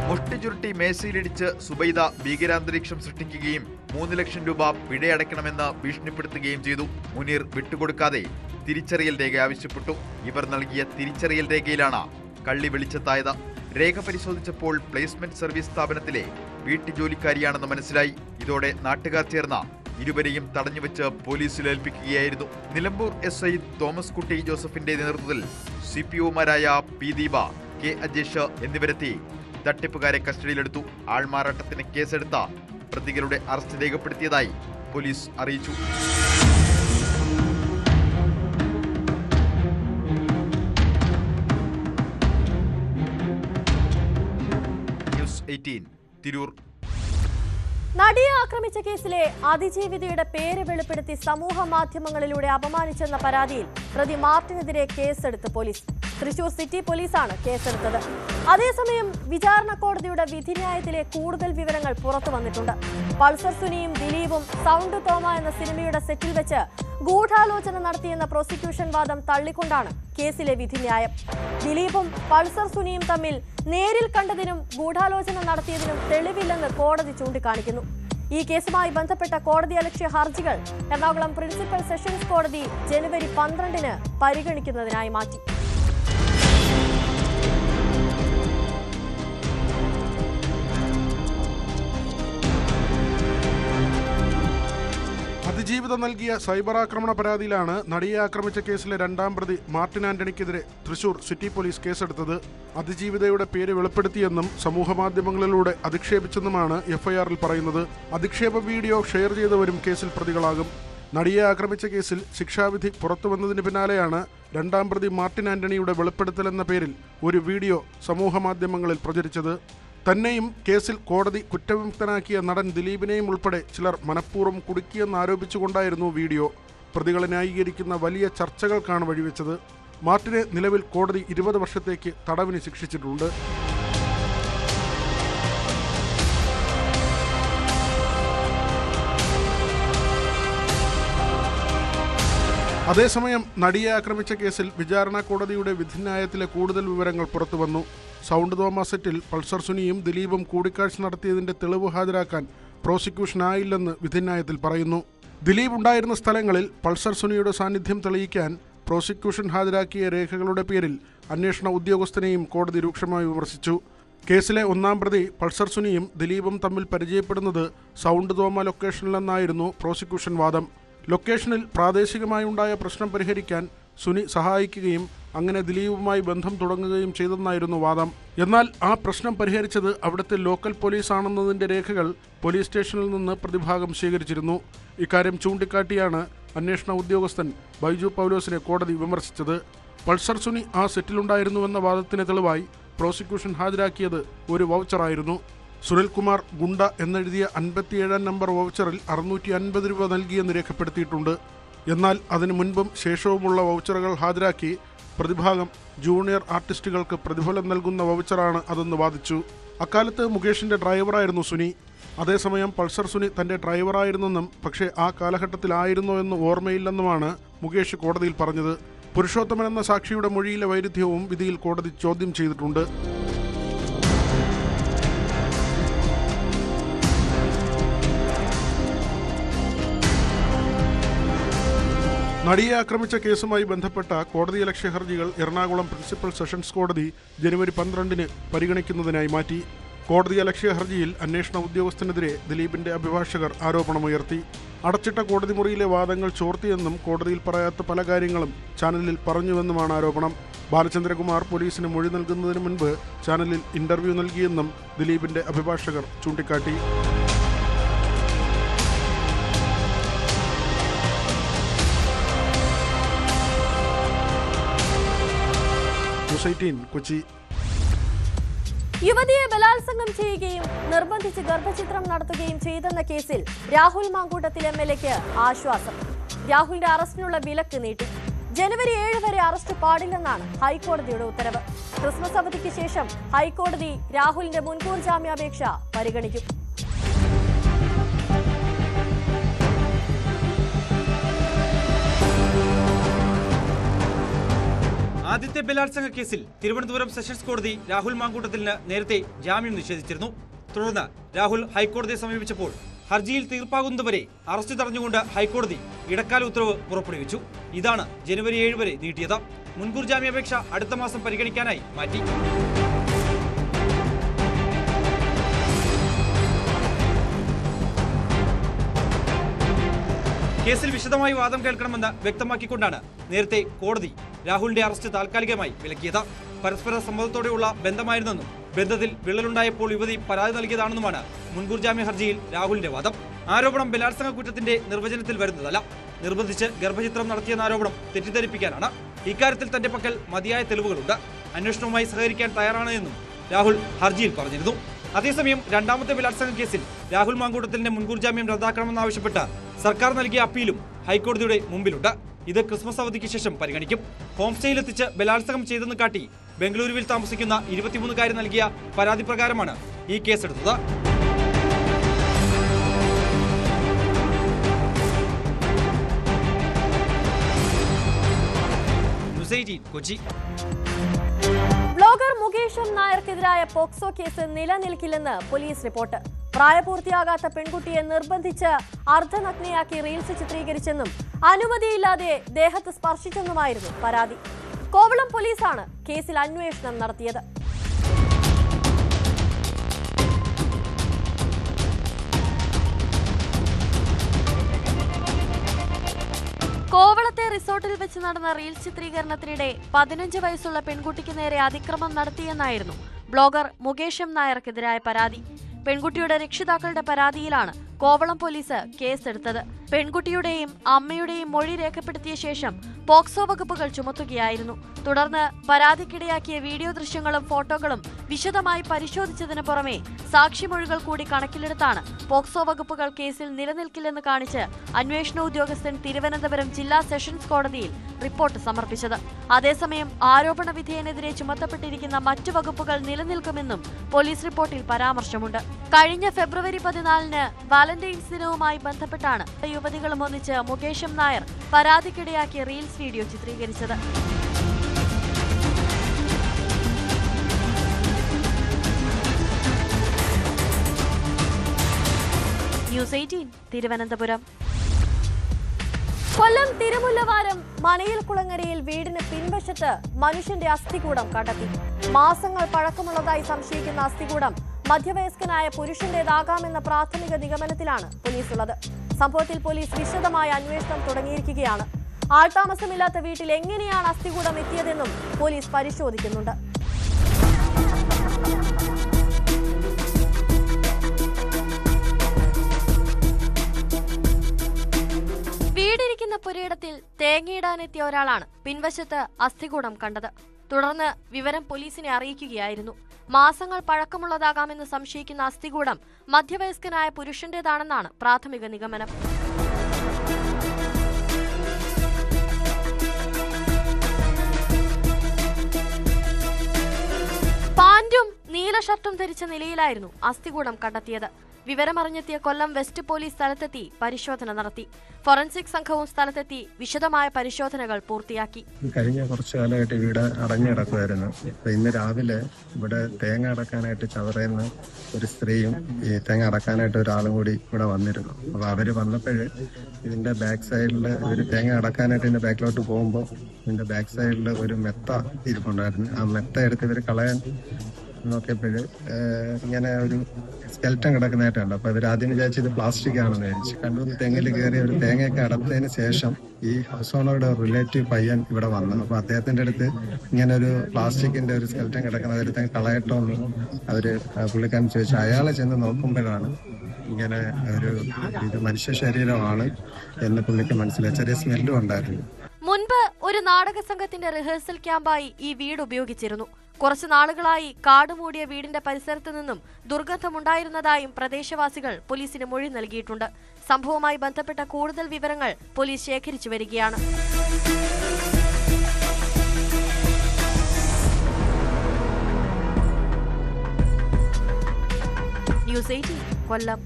മുഷ്ടിചുരുട്ടി മേശയിലിടിച്ച് സുബൈദ ഭീകരാന്തരീക്ഷം സൃഷ്ടിക്കുകയും 3 ലക്ഷം രൂപ പിഴയടയ്ക്കണമെന്ന് ഭീഷണിപ്പെടുത്തുകയും ചെയ്തു. മുനീർ വിട്ടുകൊടുക്കാതെ തിരിച്ചറിയൽ രേഖ ആവശ്യപ്പെട്ടു. ഇവർ നൽകിയ തിരിച്ചറിയൽ രേഖയിലാണ് കള്ളി വെളിച്ചത്തായത്. രേഖ പരിശോധിച്ചപ്പോൾ പ്ലേസ്മെന്റ് സർവീസ് സ്ഥാപനത്തിലെ വീട്ടുജോലിക്കാരിയാണെന്ന് മനസ്സിലായി. ഇതോടെ നാട്ടുകാർ ചേർന്ന ഇരുവരെയും തടഞ്ഞുവെച്ച് പോലീസിൽ ഏൽപ്പിക്കുകയായിരുന്നു. നിലമ്പൂർ SI തോമസ് കുട്ടി ജോസഫിന്റെ നേതൃത്വത്തിൽ CPOമാരായ P. ദീപ, കെ അജേഷ് എന്നിവരെത്തി തട്ടിപ്പുകാരെ കസ്റ്റഡിയിലെടുത്തു. ആൾമാറാട്ടത്തിന് കേസെടുത്ത പ്രതികളുടെ അറസ്റ്റ് രേഖപ്പെടുത്തിയതായി പോലീസ് അറിയിച്ചു. ന്യൂസ് 18 തിരൂർ. നടിയെ ആക്രമിച്ച കേസിലെ അതിജീവിതയുടെ പേര് വെളിപ്പെടുത്തി സമൂഹ മാധ്യമങ്ങളിലൂടെ അപമാനിച്ചെന്ന പരാതിയിൽ പ്രതി മാർട്ടിനെതിരെ കേസെടുത്ത് പോലീസ്. തൃശൂർ സിറ്റി പോലീസാണ് കേസെടുത്തത്. അതേസമയം വിചാരണ കോടതിയുടെ വിധിന്യായത്തിലെ കൂടുതൽ വിവരങ്ങൾ പുറത്തു വന്നിട്ടുണ്ട്. പൾസർ സുനിയും ദിലീപും സൗണ്ട് തോമ എന്ന സിനിമയുടെ സെറ്റിൽ വെച്ച് ഗൂഢാലോചന നടത്തിയെന്ന പ്രോസിക്യൂഷൻ വാദം തള്ളിക്കൊണ്ടാണ് കേസിലെ വിധിന്യായം. ദിലീപും പൾസർ സുനിയും തമ്മിൽ നേരിൽ കണ്ടതിനും ഗൂഢാലോചന നടത്തിയതിനും തെളിവില്ലെന്ന് കോടതി ചൂണ്ടിക്കാണിക്കുന്നു. ഈ കേസുമായി ബന്ധപ്പെട്ട കോടതിയലക്ഷ്യ ഹർജികൾ എറണാകുളം പ്രിൻസിപ്പൽ സെഷൻസ് കോടതി ജനുവരി 12-ന് പരിഗണിക്കുന്നതിനായി മാറ്റി. അതിജീവിത നൽകിയ സൈബർ ആക്രമണ പരാതിയിലാണ് നടിയെ ആക്രമിച്ച കേസിലെ രണ്ടാം പ്രതി മാർട്ടിൻ ആന്റണിക്കെതിരെ തൃശൂർ സിറ്റി പോലീസ് കേസെടുത്തത്. അതിജീവിതയുടെ പേര് വെളിപ്പെടുത്തിയെന്നും സമൂഹമാധ്യമങ്ങളിലൂടെ അധിക്ഷേപിച്ചെന്നുമാണ് എഫ്ഐആറിൽ പറയുന്നത്. അധിക്ഷേപ വീഡിയോ ഷെയർ ചെയ്തവരും കേസിൽ പ്രതികളാകും. നടിയെ ആക്രമിച്ച കേസിൽ ശിക്ഷാവിധി പുറത്തുവന്നതിന് പിന്നാലെയാണ് രണ്ടാം പ്രതി മാർട്ടിൻ ആന്റണിയുടെ വെളിപ്പെടുത്തലെന്ന പേരിൽ ഒരു വീഡിയോ സമൂഹമാധ്യമങ്ങളിൽ പ്രചരിച്ചത്. തന്നെയും കേസിൽ കോടതി കുറ്റവിമുക്തനാക്കിയ നടൻ ദിലീപിനെയും ഉൾപ്പെടെ ചിലർ മനഃപൂർവ്വം കുടുക്കിയെന്നാരോപിച്ചുകൊണ്ടായിരുന്നു വീഡിയോ. പ്രതികളെ ന്യായീകരിക്കുന്ന വലിയ ചർച്ചകൾക്കാണ് വഴിവെച്ചത്. മാർട്ടിനെ നിലവിൽ കോടതി 20 വർഷത്തേക്ക് തടവിന് ശിക്ഷിച്ചിട്ടുണ്ട്. അതേസമയം നടിയെ ആക്രമിച്ച കേസിൽ വിചാരണ കോടതിയുടെ വിധിന്യായത്തിലെ കൂടുതൽ വിവരങ്ങൾ പുറത്തുവന്നു. സൗണ്ട് തോമ സെറ്റിൽ പൾസർ സുനിയും ദിലീപും കൂടിക്കാഴ്ച നടത്തിയതിന്റെ തെളിവ് ഹാജരാക്കാൻ പ്രോസിക്യൂഷനായില്ലെന്ന് വിധിന്യായത്തിൽ പറയുന്നു. ദിലീപ് ഉണ്ടായിരുന്ന സ്ഥലങ്ങളിൽ പൾസർ സുനിയുടെ സാന്നിധ്യം തെളിയിക്കാൻ പ്രോസിക്യൂഷൻ ഹാജരാക്കിയ രേഖകളുടെ പേരിൽ അന്വേഷണ ഉദ്യോഗസ്ഥനെയും കോടതി രൂക്ഷമായി വിമർശിച്ചു. കേസിലെ ഒന്നാം പ്രതി പൾസർ സുനിയും ദിലീപും തമ്മിൽ പരിചയപ്പെടുന്നത് സൗണ്ട് തോമ ലൊക്കേഷനിലെന്നായിരുന്നു പ്രോസിക്യൂഷൻ വാദം. ലൊക്കേഷനിൽ പ്രാദേശികമായുണ്ടായ പ്രശ്നം പരിഹരിക്കാൻ സുനി സഹായിക്കുകയും അങ്ങനെ ദിലീപുമായി ബന്ധം തുടങ്ങുകയും ചെയ്തെന്നായിരുന്നു വാദം. എന്നാൽ ആ പ്രശ്നം പരിഹരിച്ചത് അവിടുത്തെ ലോക്കൽ പോലീസാണെന്നതിൻ്റെ രേഖകൾ പോലീസ് സ്റ്റേഷനിൽ നിന്ന് പ്രതിഭാഗം സ്വീകരിച്ചിരുന്നു. ഇക്കാര്യം ചൂണ്ടിക്കാട്ടിയാണ് അന്വേഷണ ഉദ്യോഗസ്ഥൻ ബൈജു പൗലോസിനെ കോടതി വിമർശിച്ചത്. പൾസർ സുനി ആ സെറ്റിലുണ്ടായിരുന്നുവെന്ന വാദത്തിന് തെളിവായി പ്രോസിക്യൂഷൻ ഹാജരാക്കിയത് ഒരു വൗച്ചറായിരുന്നു. സുനിൽകുമാർ ഗുണ്ട എന്നെഴുതിയ 57-ാം നമ്പർ വൗച്ചറിൽ 650 രൂപ നൽകിയെന്ന് രേഖപ്പെടുത്തിയിട്ടുണ്ട്. എന്നാൽ അതിനു മുൻപും ശേഷവുമുള്ള വൗച്ചറുകൾ ഹാജരാക്കി പ്രതിഭാഗം ജൂനിയർ ആർട്ടിസ്റ്റുകൾക്ക് പ്രതിഫലം നൽകുന്ന വൗച്ചറാണ് അതെന്ന് വാദിച്ചു. അക്കാലത്ത് മുകേഷിന്റെ ഡ്രൈവറായിരുന്നു സുനി. അതേസമയം പൾസർ സുനി തന്റെ ഡ്രൈവറായിരുന്നെന്നും പക്ഷേ ആ കാലഘട്ടത്തിലായിരുന്നോ എന്ന് ഓർമ്മയില്ലെന്നുമാണ് മുകേഷ് കോടതിയിൽ പറഞ്ഞത്. പുരുഷോത്തമൻ എന്ന സാക്ഷിയുടെ മൊഴിയിലെ വൈരുദ്ധ്യവും വിധിയിൽ കോടതി ചോദ്യം ചെയ്തിട്ടുണ്ട്. നടിയെ ആക്രമിച്ച കേസുമായി ബന്ധപ്പെട്ട കോടതിയലക്ഷ്യ ഹർജികൾ എറണാകുളം പ്രിൻസിപ്പൽ സെഷൻസ് കോടതി ജനുവരി 12-ന് പരിഗണിക്കുന്നതിനായി മാറ്റി. കോടതിയലക്ഷ്യ ഹർജിയിൽ അന്വേഷണ ഉദ്യോഗസ്ഥനെതിരെ ദിലീപിന്റെ അഭിഭാഷകർ ആരോപണമുയർത്തി. അടച്ചിട്ട കോടതി മുറിയിലെ വാദങ്ങൾ ചോർത്തിയെന്നും കോടതിയിൽ പറയാത്ത പല കാര്യങ്ങളും ചാനലിൽ പറഞ്ഞുവെന്നുമാണ് ആരോപണം. ബാലചന്ദ്രകുമാർ പോലീസിന് മൊഴി നൽകുന്നതിന് മുൻപ് ചാനലിൽ ഇന്റർവ്യൂ നൽകിയെന്നും ദിലീപിന്റെ അഭിഭാഷകർ ചൂണ്ടിക്കാട്ടി. കൊച്ചി. യുവതിയെ ബലാത്സംഗം ചെയ്യുകയും നിർബന്ധിച്ച് ഗർഭചിത്രം നടത്തുകയും ചെയ്തെന്ന കേസിൽ രാഹുൽ മാങ്കൂട്ടത്തിൽ MLAക്ക് ആശ്വാസം. രാഹുലിന്റെ അറസ്റ്റിനുള്ള വിലക്ക് നീട്ടി. ജനുവരി 7 വരെ അറസ്റ്റ് പാടില്ലെന്നാണ് ഹൈക്കോടതിയുടെ ഉത്തരവ്. ക്രിസ്മസ് അവധിക്ക് ശേഷം ഹൈക്കോടതി രാഹുലിന്റെ മുൻകൂർ ജാമ്യാപേക്ഷ പരിഗണിക്കും. ആദ്യത്തെ ബലാത്സംഗ കേസിൽ തിരുവനന്തപുരം സെഷൻസ് കോടതി രാഹുൽ മാങ്കൂട്ടത്തിന് നേരത്തെ ജാമ്യം നിഷേധിച്ചിരുന്നു. തുടർന്ന് രാഹുൽ ഹൈക്കോടതിയെ സമീപിച്ചപ്പോൾ ഹർജിയിൽ തീർപ്പാകുന്നതുവരെ അറസ്റ്റ് തടഞ്ഞുകൊണ്ട് ഹൈക്കോടതി ഇടക്കാല ഉത്തരവ് പുറപ്പെടുവിച്ചു. ഇതാണ് ജനുവരി 7 വരെ നീട്ടിയത്. മുൻകൂർ ജാമ്യാപേക്ഷ അടുത്ത മാസം പരിഗണിക്കാനായി മാറ്റി. കേസിൽ വിശദമായി വാദം കേൾക്കണമെന്ന് വ്യക്തമാക്കിക്കൊണ്ടാണ് നേരത്തെ കോടതി രാഹുലിന്റെ അറസ്റ്റ് താൽക്കാലികമായി വിലക്കിയത്. പരസ്പര സമ്മതത്തോടെയുള്ള ബന്ധമായിരുന്നെന്നും ബന്ധത്തിൽ വിള്ളലുണ്ടായപ്പോൾ യുവതി പരാതി നൽകിയതാണെന്നുമാണ് മുൻകൂർ ജാമ്യ ഹർജിയിൽ രാഹുലിന്റെ വാദം. ആരോപണം ബലാത്സംഗ കുറ്റത്തിന്റെ നിർവചനത്തിൽ വരുന്നതല്ല. നിർബന്ധിച്ച് ഗർഭചിത്രം നടത്തിയെന്ന ആരോപണം തെറ്റിദ്ധരിപ്പിക്കാനാണ്. ഇക്കാര്യത്തിൽ തന്റെ പക്കൽ മതിയായ തെളിവുകളുണ്ട്. അന്വേഷണവുമായി സഹകരിക്കാൻ തയ്യാറാണ് എന്നും രാഹുൽ ഹർജിയിൽ പറഞ്ഞിരുന്നു. അതേസമയം രണ്ടാമത്തെ ബലാത്സംഗ കേസിൽ രാഹുൽ മാങ്കൂട്ടത്തിലിന്റെ മുൻകൂർ ജാമ്യം റദ്ദാക്കണമെന്നാവശ്യപ്പെട്ട് സർക്കാർ നൽകിയ അപ്പീലും ഹൈക്കോടതിയുടെ മുമ്പിലുണ്ട്. ഇത് ക്രിസ്മസ് അവധിക്ക് ശേഷം പരിഗണിക്കും. ഹോം സ്റ്റേയിലെത്തിച്ച് ബലാത്സംഗം ചെയ്തെന്ന് കാട്ടി ബംഗളൂരുവിൽ താമസിക്കുന്ന 23-കാരി നൽകിയ പരാതി പ്രകാരമാണ് ഈ കേസെടുത്തത്. കൊച്ചി. ബ്ലോഗർ മുകേഷ് എം നായർക്കെതിരായ പോക്സോ കേസ് നിലനിൽക്കില്ലെന്ന് പോലീസ് റിപ്പോർട്ട്. പ്രായപൂർത്തിയാകാത്ത പെൺകുട്ടിയെ നിർബന്ധിച്ച് അർദ്ധനഗ്നയാക്കി റീൽസ് ചിത്രീകരിച്ചെന്നും അനുമതിയില്ലാതെ ദേഹത്ത് സ്പർശിച്ചെന്നുമായിരുന്നു പരാതി. കോവളം പോലീസാണ് കേസിൽ അന്വേഷണം നടത്തിയത്. കോവളത്തെ റിസോർട്ടിൽ വെച്ച് നടന്ന റീൽസ് ചിത്രീകരണത്തിനിടെ 15 വയസ്സുള്ള പെൺകുട്ടിക്ക് നേരെ അതിക്രമം നടത്തിയെന്നായിരുന്നു ബ്ലോഗർ മുകേഷ് എം നായർക്കെതിരായ പരാതി. പെൺകുട്ടിയുടെ രക്ഷിതാക്കളുടെ പരാതിയിലാണ് കോവളം പോലീസ് കേസെടുത്തത്. പെൺകുട്ടിയുടെയും അമ്മയുടെയും മൊഴി രേഖപ്പെടുത്തിയ ശേഷം പോക്സോ വകുപ്പുകൾ ചുമത്തുകയായിരുന്നു. തുടർന്ന് പരാതിക്കിടയാക്കിയ വീഡിയോ ദൃശ്യങ്ങളും ഫോട്ടോകളും വിശദമായി പരിശോധിച്ചതിന് പുറമെ സാക്ഷിമൊഴികൾ കൂടി കണക്കിലെടുത്താണ് പോക്സോ വകുപ്പുകൾ കേസിൽ നിലനിൽക്കില്ലെന്ന് കാണിച്ച് അന്വേഷണ ഉദ്യോഗസ്ഥൻ തിരുവനന്തപുരം ജില്ലാ സെഷൻസ് കോടതിയിൽ റിപ്പോർട്ട് സമർപ്പിച്ചത്. അതേസമയം ആരോപണ വിധേയനെതിരെ ചുമത്തപ്പെട്ടിരിക്കുന്ന മറ്റു വകുപ്പുകൾ നിലനിൽക്കുമെന്നും പോലീസ് റിപ്പോർട്ടിൽ പരാമർശമുണ്ട്. കഴിഞ്ഞ ഫെബ്രുവരി 14-ന് വാലന്റൈൻസ് ദിനവുമായി ബന്ധപ്പെട്ടാണ് യുവതികളും ഒന്നിച്ച് മുകേഷ് എം നായർ പരാതിക്കിടയാക്കിയ റീൽസ് വീഡിയോ ചിത്രീകരിച്ചത്. ന്യൂസ് 18 തിരുവനന്തപുരം. കൊല്ലം തിരുമുല്ലവാരം മനയിൽ കുളങ്ങരയിൽ വീടിന് പിൻവശത്ത് മനുഷ്യന്റെ അസ്ഥികൂടം കണ്ടെത്തി. മാസങ്ങൾ പഴക്കമുള്ളതായി സംശയിക്കുന്ന അസ്ഥികൂടം മധ്യവയസ്കനായ പുരുഷന്റേതാകാമെന്ന പ്രാഥമിക നിഗമനത്തിലാണ് പോലീസുള്ളത്. സംഭവത്തിൽ പോലീസ് വിശദമായ അന്വേഷണം തുടങ്ങിയിരിക്കുകയാണ്. ആൾതാമസമില്ലാത്ത വീട്ടിൽ എങ്ങനെയാണ് അസ്ഥികൂടം എത്തിയതെന്നും പോലീസ് പരിശോധിക്കുന്നുണ്ട്. വീടിരിക്കുന്ന പുരയിടത്തിൽ തേങ്ങയിടാനെത്തിയ ഒരാളാണ് പിൻവശത്ത് അസ്ഥികൂടം കണ്ടത്. തുടർന്ന് വിവരം പോലീസിനെ അറിയിക്കുകയായിരുന്നു. മാസങ്ങൾ പഴക്കമുള്ളതാകാമെന്ന് സംശയിക്കുന്ന അസ്ഥികൂടം മധ്യവയസ്കനായ പുരുഷന്റേതാണെന്നാണ് പ്രാഥമിക നിഗമനം. പാന്റും നീല ഷർട്ടും ധരിച്ച നിലയിലായിരുന്നു അസ്ഥികൂടം കണ്ടെത്തിയത്. വിവരമറിഞ്ഞെത്തിയ കൊല്ലം വെസ്റ്റ് പോലീസ് സ്ഥലത്തെത്തി പരിശോധന നടത്തി. ഫോറൻസിക് സംഘവും സ്ഥലത്തെത്തി വിശദമായ പരിശോധനകൾ പൂർത്തിയാക്കി. കഴിഞ്ഞ കുറച്ചു കാലമായിട്ട് ഇവിടെ അടഞ്ഞു കിടക്കുമായിരുന്നു. ഇന്ന് രാവിലെ ഇവിടെ തേങ്ങ അടക്കാനായിട്ട് ചവറയുന്ന ഒരു സ്ത്രീയും ഈ തേങ്ങ അടക്കാനായിട്ട് ഒരാളും കൂടി ഇവിടെ വന്നിരുന്നു. അപ്പൊ അവര് വന്നപ്പോഴ് ഇതിന്റെ ബാക്ക് സൈഡിൽ ഇവര് തേങ്ങ അടക്കാനായിട്ട് ഇതിന്റെ ബാക്കിലോട്ട് പോകുമ്പോൾ ഇതിന്റെ ബാക്ക് സൈഡിൽ ഒരു മെത്ത ഇരിപ്പുണ്ടായിരുന്നു. ആ മെത്ത എടുത്ത് ഇവര് കളയാൻ നോക്കിയപ്പോഴ് ഇങ്ങനെ ഒരു സ്കെൽറ്റൻ കിടക്കുന്നതായിട്ടുണ്ട്. അപ്പൊ ഇവർ ആദ്യം വിചാരിച്ച് ഇത് പ്ലാസ്റ്റിക് ആണെന്ന് വിചാരിച്ചു. കണ്ണൂർ തെങ്ങിൽ കയറി ഒരു തേങ്ങയൊക്കെ അടച്ചതിന് ശേഷം ഈ ഹൗസ് ഓണറുടെ റിലേറ്റീവ് പയ്യൻ ഇവിടെ വന്നു. അപ്പൊ അദ്ദേഹത്തിന്റെ അടുത്ത് ഇങ്ങനെ ഒരു പ്ലാസ്റ്റിക്കിന്റെ ഒരു സ്കെൽറ്റൻ കിടക്കുന്നത് എടുത്ത് കളയട്ടോ എന്ന് അവര് പുള്ളിക്കാരൻ ചോദിച്ചു. അയാളെ ചെന്ന് നോക്കുമ്പോഴാണ് ഇങ്ങനെ ഒരു ഇത് മനുഷ്യ ശരീരമാണ് എന്ന് പുള്ളിക്ക് മനസ്സിലായി. ചെറിയ സ്മെല്ലും ഉണ്ടായിരുന്നു. മുൻപ് ഒരു നാടക സംഘത്തിന്റെ റിഹേഴ്സൽ ക്യാമ്പായി ഈ വീട് ഉപയോഗിച്ചിരുന്നു. കുറച്ചു നാളുകളായി കാടുമൂടിയ വീടിന്റെ പരിസരത്ത് നിന്നും ദുർഗന്ധമുണ്ടായിരുന്നതായും പ്രദേശവാസികൾ പോലീസിന് മൊഴി നൽകിയിട്ടുണ്ട്. സംഭവവുമായി ബന്ധപ്പെട്ട കൂടുതൽ വിവരങ്ങൾ പോലീസ് ശേഖരിച്ചു വരികയാണ്. ന്യൂസ് 18 കൊല്ലം.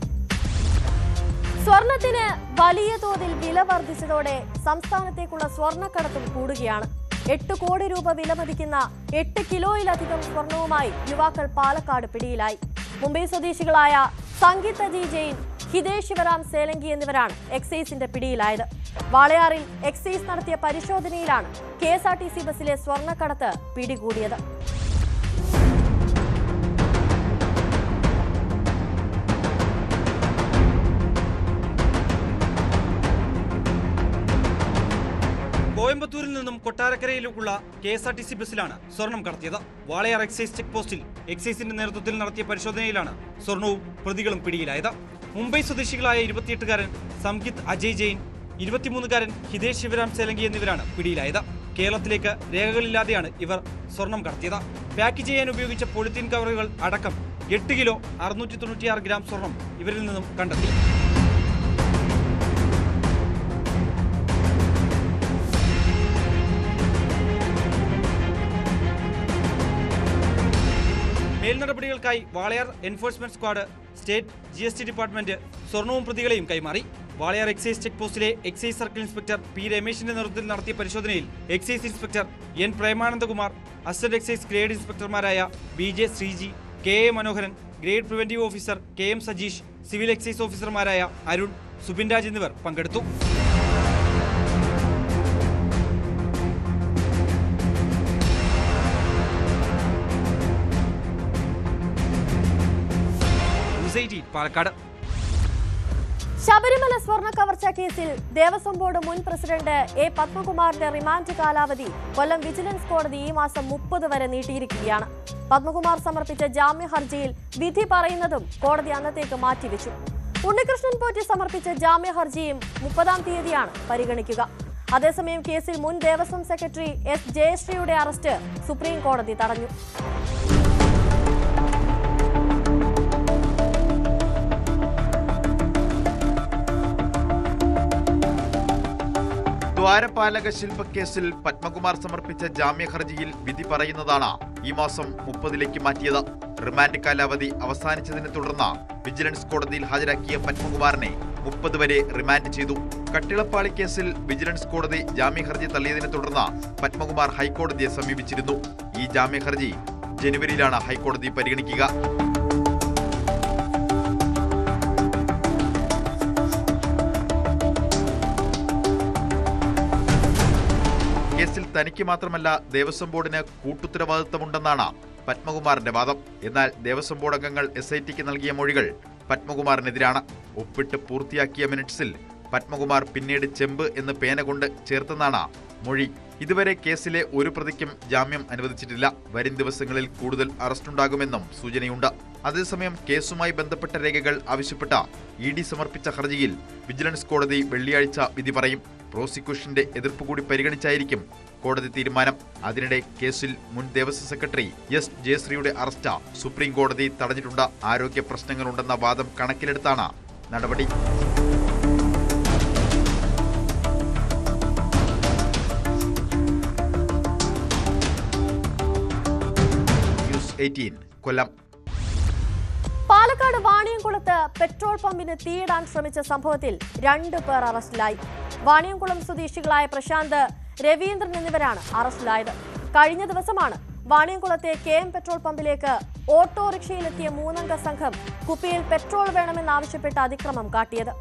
സ്വർണത്തിന് വലിയ തോതിൽ വില വർദ്ധിച്ചതോടെ സംസ്ഥാനത്തേക്കുള്ള സ്വർണ്ണക്കടത്തും കൂടുകയാണ്. 8 കോടി രൂപ വിലമതിക്കുന്ന 8 കിലോയിലധികം സ്വർണവുമായി യുവാക്കൾ പാലക്കാട് പിടിയിലായി. മുംബൈ സ്വദേശികളായ സംഗീത ജി ജെയിൻ, ഹിതേഷ് ശിവറാം സേലങ്കി എന്നിവരാണ് എക്സൈസിന്റെ പിടിയിലായത്. വാളയാറിൽ എക്സൈസ് നടത്തിയ പരിശോധനയിലാണ് KSRTC ബസ്സിലെ സ്വർണ്ണക്കടത്ത് പിടികൂടിയത്. കോയമ്പത്തൂരിൽ നിന്ന് നിന്നും കൊട്ടാരക്കരയിലേക്കുള്ള KSRTC ബസ്സിലാണ് സ്വർണം കടത്തിയത്. വാളയാർ എക്സൈസ് ചെക്ക് പോസ്റ്റിൽ എക്സൈസിന്റെ നേതൃത്വത്തിൽ നടത്തിയ പരിശോധനയിലാണ് സ്വർണവും പ്രതികളും പിടിയിലായത്. മുംബൈ സ്വദേശികളായ 28-കാരൻ സംഗീത് അജയ് ജെയിൻ, 23-കാരൻ ഹിതേഷ് ശിവരാം സേലങ്കി എന്നിവരാണ് പിടിയിലായത്. കേരളത്തിലേക്ക് രേഖകളില്ലാതെയാണ് ഇവർ സ്വർണം കടത്തിയത്. പാക്ക് ചെയ്യാൻ ഉപയോഗിച്ച പോളിത്തീൻ കവറുകൾ അടക്കം 8 കിലോ 696 ഗ്രാം സ്വർണം ഇവരിൽ നിന്നും കണ്ടെത്തി. മേൽനടപടികൾക്കായി Walayar enforcement squad, state GST department സ്വർണവും പ്രതികളെയും കൈമാറി. വാളയാർ എക്സൈസ് ചെക്ക് പോസ്റ്റിലെ എക്സൈസ് സർക്കിൾ ഇൻസ്പെക്ടർ P രമേശിന്റെ നേതൃത്വത്തിൽ നടത്തിയ പരിശോധനയിൽ എക്സൈസ് ഇൻസ്പെക്ടർ N പ്രേമാനന്ദകുമാർ, അസിസ്റ്റന്റ് എക്സൈസ് ഗ്രേഡ് ഇൻസ്പെക്ടർമാരായ BJ ശ്രീജി, KA മനോഹരൻ, ഗ്രേഡ് പ്രിവന്റീവ് ഓഫീസർ KM സജീഷ്, സിവിൽ എക്സൈസ് ഓഫീസർമാരായ അരുൺ, സുബിൻ രാജ് എന്നിവർ പങ്കെടുത്തു. പാലക്കാട്. ശബരിമല സ്വർണ്ണ കവർച്ചാ കേസിൽ ദേവസ്വം ബോർഡ് മുൻ പ്രസിഡന്റ് A പത്മകുമാറിന്റെ റിമാൻഡ് കാലാവധി കൊല്ലം വിജിലൻസ് കോടതി ഈ മാസം 30 വരെ നീട്ടിയിരിക്കുകയാണ്. പത്മകുമാർ സമർപ്പിച്ച ജാമ്യ ഹർജിയിൽ വിധി പറയുന്നതും കോടതി അന്നത്തേക്ക് മാറ്റിവെച്ചു. ഉണ്ണികൃഷ്ണൻ പോറ്റി സമർപ്പിച്ച ജാമ്യ ഹർജിയും 30-ാം തീയതിയാണ് പരിഗണിക്കുക. അതേസമയം കേസിൽ മുൻ ദേവസ്വം സെക്രട്ടറി S ജയശ്രീയുടെ അറസ്റ്റ് സുപ്രീം കോടതി തടഞ്ഞു. ദ്വാരപാലക ശില്പക്കേസിൽ പത്മകുമാർ സമർപ്പിച്ച ജാമ്യ ഹർജിയിൽ വിധി പറയുന്നതാണ് ഈ മാസം 30-ലേക്ക് മാറ്റിയത്. റിമാൻഡ് കാലാവധി അവസാനിച്ചതിനെ തുടർന്ന് വിജിലൻസ് കോടതിയിൽ ഹാജരാക്കിയ പത്മകുമാറിനെ 30 വരെ റിമാൻഡ് ചെയ്തു. കട്ടിളപ്പാളി കേസിൽ വിജിലൻസ് കോടതി ജാമ്യ ഹർജി തള്ളിയതിനെ തുടർന്ന് പത്മകുമാർ ഹൈക്കോടതിയെ സമീപിച്ചിരുന്നു. ഈ ജാമ്യ ഹർജി ജനുവരിയിലാണ് ഹൈക്കോടതി പരിഗണിക്കുക. കേസിൽ തനിക്ക് മാത്രമല്ല ദേവസ്വം ബോർഡിന് കൂട്ടുത്തരവാദിത്തമുണ്ടെന്നാണ് പത്മകുമാറിന്റെ വാദം. എന്നാൽ ദേവസ്വം ബോർഡ് അംഗങ്ങൾ SITക്ക് നൽകിയ മൊഴികൾ പത്മകുമാറിനെതിരാണ്. ഒപ്പിട്ട് പൂർത്തിയാക്കിയ മിനിറ്റ്സിൽ പത്മകുമാർ പിന്നീട് ചെമ്പ് എന്ന് പേന കൊണ്ട് ചേർത്തെന്നാണ് മൊഴി. ഇതുവരെ കേസിലെ ഒരു പ്രതിക്കും ജാമ്യം അനുവദിച്ചിട്ടില്ല. വരും ദിവസങ്ങളിൽ കൂടുതൽ അറസ്റ്റുണ്ടാകുമെന്നും സൂചനയുണ്ട്. അതേസമയം കേസുമായി ബന്ധപ്പെട്ട രേഖകൾ ആവശ്യപ്പെട്ട ED സമർപ്പിച്ച ഹർജിയിൽ വിജിലൻസ് കോടതി വെള്ളിയാഴ്ച വിധി പറയും. പ്രോസിക്യൂഷന്റെ എതിർപ്പ് കൂടി പരിഗണിച്ചായിരിക്കും കോടതി തീരുമാനം. അതിനിടെ കേസിൽ മുൻ ദേവസ്വം സെക്രട്ടറി S ജയശ്രീയുടെ അറസ്റ്റ് സുപ്രീം കോടതി തടഞ്ഞിട്ടുണ്ട്. ആരോഗ്യ പ്രശ്നങ്ങളുണ്ടെന്ന വാദം കണക്കിലെടുത്താണ് നടപടി. ന്യൂസ് 18 കൊല്ലം. പാലക്കാട് വാണിയംകുളത്ത് പെട്രോൾ പമ്പിന് തീയിടാൻ ശ്രമിച്ച സംഭവത്തിൽ 2 പേർ അറസ്റ്റിലായി. വാണിയംകുളം സ്വദേശികളായ പ്രശാന്ത്, രവീന്ദ്രൻ എന്നിവരാണ് അറസ്റ്റിലായത്. കഴിഞ്ഞ ദിവസമാണ് വാണിയംകുളത്തെ KM പെട്രോൾ പമ്പിലേക്ക് ഓട്ടോറിക്ഷയിലെത്തിയ 3-അംഗ സംഘം കുപ്പിയിൽ പെട്രോൾ വേണമെന്നാവശ്യപ്പെട്ട് അതിക്രമം കാട്ടിയത്.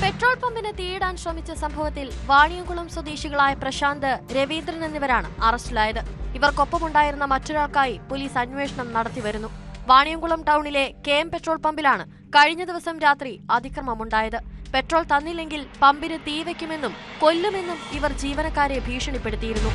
പെട്രോൾ പമ്പിന് തീയിടാൻ ശ്രമിച്ച സംഭവത്തിൽ വാണിയംകുളം സ്വദേശികളായ പ്രശാന്ത്, രവീന്ദ്രൻ എന്നിവരാണ് അറസ്റ്റിലായത്. ഇവർക്കൊപ്പമുണ്ടായിരുന്ന മറ്റൊരാൾക്കായി പോലീസ് അന്വേഷണം നടത്തിവരുന്നു. വാണിയംകുളം ടൗണിലെ KM പെട്രോൾ പമ്പിലാണ് കഴിഞ്ഞ ദിവസം രാത്രി അതിക്രമമുണ്ടായത്. പെട്രോൾ തന്നില്ലെങ്കിൽ പമ്പിന് തീവെക്കുമെന്നും കൊല്ലുമെന്നും ഇവർ ജീവനക്കാരെ ഭീഷണിപ്പെടുത്തിയിരുന്നു.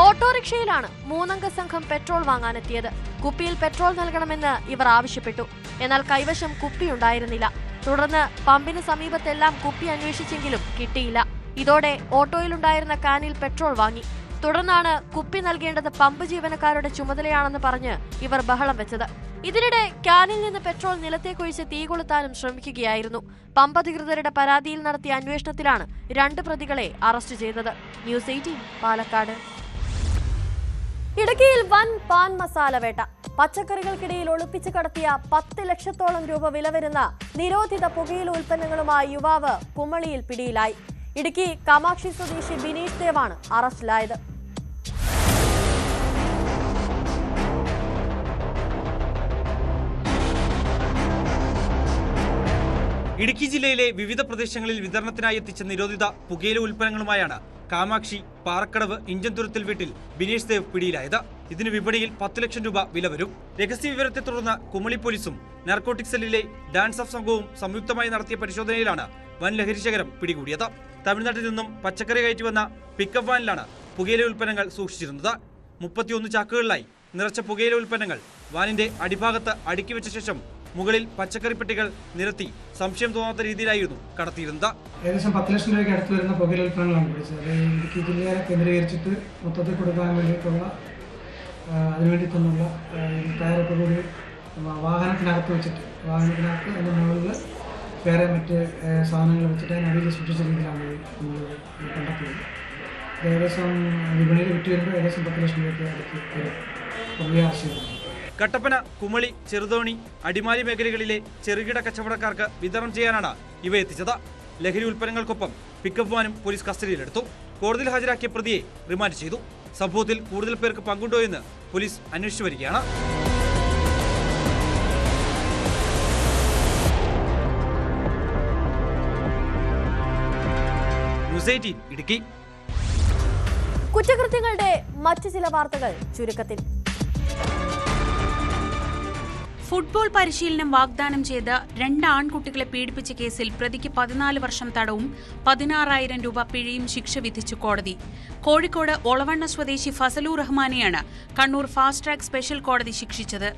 ഓട്ടോറിക്ഷയിലാണ് 3-അംഗ സംഘം പെട്രോൾ വാങ്ങാനെത്തിയത്. കുപ്പിയിൽ പെട്രോൾ നൽകണമെന്ന് ഇവർ ആവശ്യപ്പെട്ടു. എന്നാൽ കൈവശം കുപ്പിയുണ്ടായിരുന്നില്ല. തുടർന്ന് പമ്പിന് സമീപത്തെല്ലാം കുപ്പി അന്വേഷിച്ചെങ്കിലും കിട്ടിയില്ല. ഇതോടെ ഓട്ടോയിലുണ്ടായിരുന്ന കാനിൽ പെട്രോൾ വാങ്ങി. തുടർന്നാണ് കുപ്പി നൽകേണ്ടത് പമ്പ് ജീവനക്കാരുടെ ചുമതലയാണെന്ന് പറഞ്ഞ് ഇവർ ബഹളം വെച്ചത്. ഇതിനിടെ ക്യാനിൽ നിന്ന് പെട്രോൾ നിലത്തേക്കൊഴിച്ച് തീ കൊളുത്താനും ശ്രമിക്കുകയായിരുന്നു. പമ്പ് അധികൃതരുടെ പരാതിയിൽ നടത്തിയ അന്വേഷണത്തിലാണ് 2 പ്രതികളെ അറസ്റ്റ് ചെയ്തത്. ന്യൂസ് 18 പാലക്കാട്. ഇടുക്കിയിൽ വൻ പാൻ മസാല വേട്ട. പച്ചക്കറികൾക്കിടയിൽ ഒളിപ്പിച്ചു കടത്തിയ 10 ലക്ഷത്തോളം രൂപ വില വരുന്ന നിരോധിത പുകയില ഉൽപ്പന്നങ്ങളുമായി യുവാവ് കുമളിയിൽ പിടിയിലായി. ഇടുക്കി കാമാക്ഷി സ്വദേശി ബിനീഷ് ദേവാണ് അറസ്റ്റിലായത്. ഇടുക്കി ജില്ലയിലെ വിവിധ പ്രദേശങ്ങളിൽ വിതരണത്തിനായി എത്തിച്ച നിരോധിത പുകയില ഉൽപ്പന്നങ്ങളുമായാണ് കാമാക്ഷി പാറക്കടവ് ഇഞ്ചൻതുരത്തിൽ വീട്ടിൽ ബിനേഷ് ദേവ് പിടിയിലായത്. ഇതിന് വിപണിയിൽ 10 ലക്ഷം രൂപ വില വരും. രഹസ്യ വിവരത്തെ തുടർന്ന് കുമളി പോലീസും നാർക്കോട്ടിക് സെല്ലിലെ ഡാൻസ് ഓഫ് സംഘവും സംയുക്തമായി നടത്തിയ പരിശോധനയിലാണ് വൻ ലഹരിശകരം പിടികൂടിയത്. തമിഴ്നാട്ടിൽ നിന്നും പച്ചക്കറി കയറ്റി വന്ന പിക്കപ്പ് വാനിലാണ് പുകയില ഉൽപ്പന്നങ്ങൾ സൂക്ഷിച്ചിരുന്നത്. 31 ചാക്കുകളിലായി നിറച്ച പുകയില ഉൽപ്പന്നങ്ങൾ വാനിന്റെ അടിഭാഗത്ത് അടുക്കി വെച്ച ശേഷം മുകളിൽ പച്ചക്കറി പെട്ടികൾ നിരത്തി സംശയം തോന്നാത്ത രീതിയിലായിരുന്നു കടത്തിയിരുന്നത്. ഏകദേശം 10 ലക്ഷം രൂപയ്ക്ക് അടുത്ത് വരുന്ന പുകയില ഉൽപ്പന്നങ്ങളാണ് പിടിച്ചത്. അത് ഇടുക്കി ജില്ലയെ കേന്ദ്രീകരിച്ചിട്ട് മൊത്തത്തിൽ കൊടുക്കാൻ വേണ്ടിയിട്ടുള്ള അതിനുവേണ്ടി തന്നുള്ള ടയറൊക്കെ കൂടി വാഹനത്തിനകത്ത് വെച്ചിട്ട് വാഹനത്തിനകത്ത് അതിൻ്റെ മുകളിൽ വേറെ മറ്റ് സാധനങ്ങൾ വെച്ചിട്ട് അതിനടിയിൽ സൂക്ഷിച്ച രീതിയിലാണ് നമ്മൾ കണ്ടെത്തിയത്. ഏകദേശം വിപണിയിൽ വിറ്റ് വരുമ്പോൾ ഏകദേശം 10 ലക്ഷം രൂപയ്ക്ക് അടുത്ത് വരും. കട്ടപ്പന, കുമളി, ചെറുതോണി, അടിമാലി മേഖലകളിലെ ചെറുകിട കച്ചവടക്കാർക്ക് വിതരണം ചെയ്യാനാണ് ഇവ എത്തിച്ചത്. ലഹരി ഉൽപ്പന്നങ്ങൾക്കൊപ്പം പിക്കപ്പ് വാനും പോലീസ് കസ്റ്റഡിയിലെടുത്തു. കോടതിയിൽ ഹാജരാക്കിയ പ്രതിയെ റിമാൻഡ് ചെയ്തു. സംഭവത്തിൽ കൂടുതൽ പേർക്ക് പങ്കുണ്ടോ എന്ന് പോലീസ് അന്വേഷിച്ചു വരികയാണ്. ന്യൂസ് 18 ഇടുക്കി. കുറ്റകൃത്യങ്ങളുടെ മറ്റു ചില വാർത്തകൾ ചുരുക്കത്തിൽ. ഫുട്ബോൾ പരിശീലനം വാഗ്ദാനം ചെയ്ത് 2 ആൺകുട്ടികളെ പീഡിപ്പിച്ച കേസിൽ പ്രതിക്ക് 14 വർഷം തടവും 16,000 രൂപ പിഴയും ശിക്ഷ വിധിച്ചു കോടതി. കോഴിക്കോട് ഒളവണ്ണ സ്വദേശി Fazlur റഹ്മാനെയാണ് Kannur fast track special കോടതി ശിക്ഷിച്ചത്.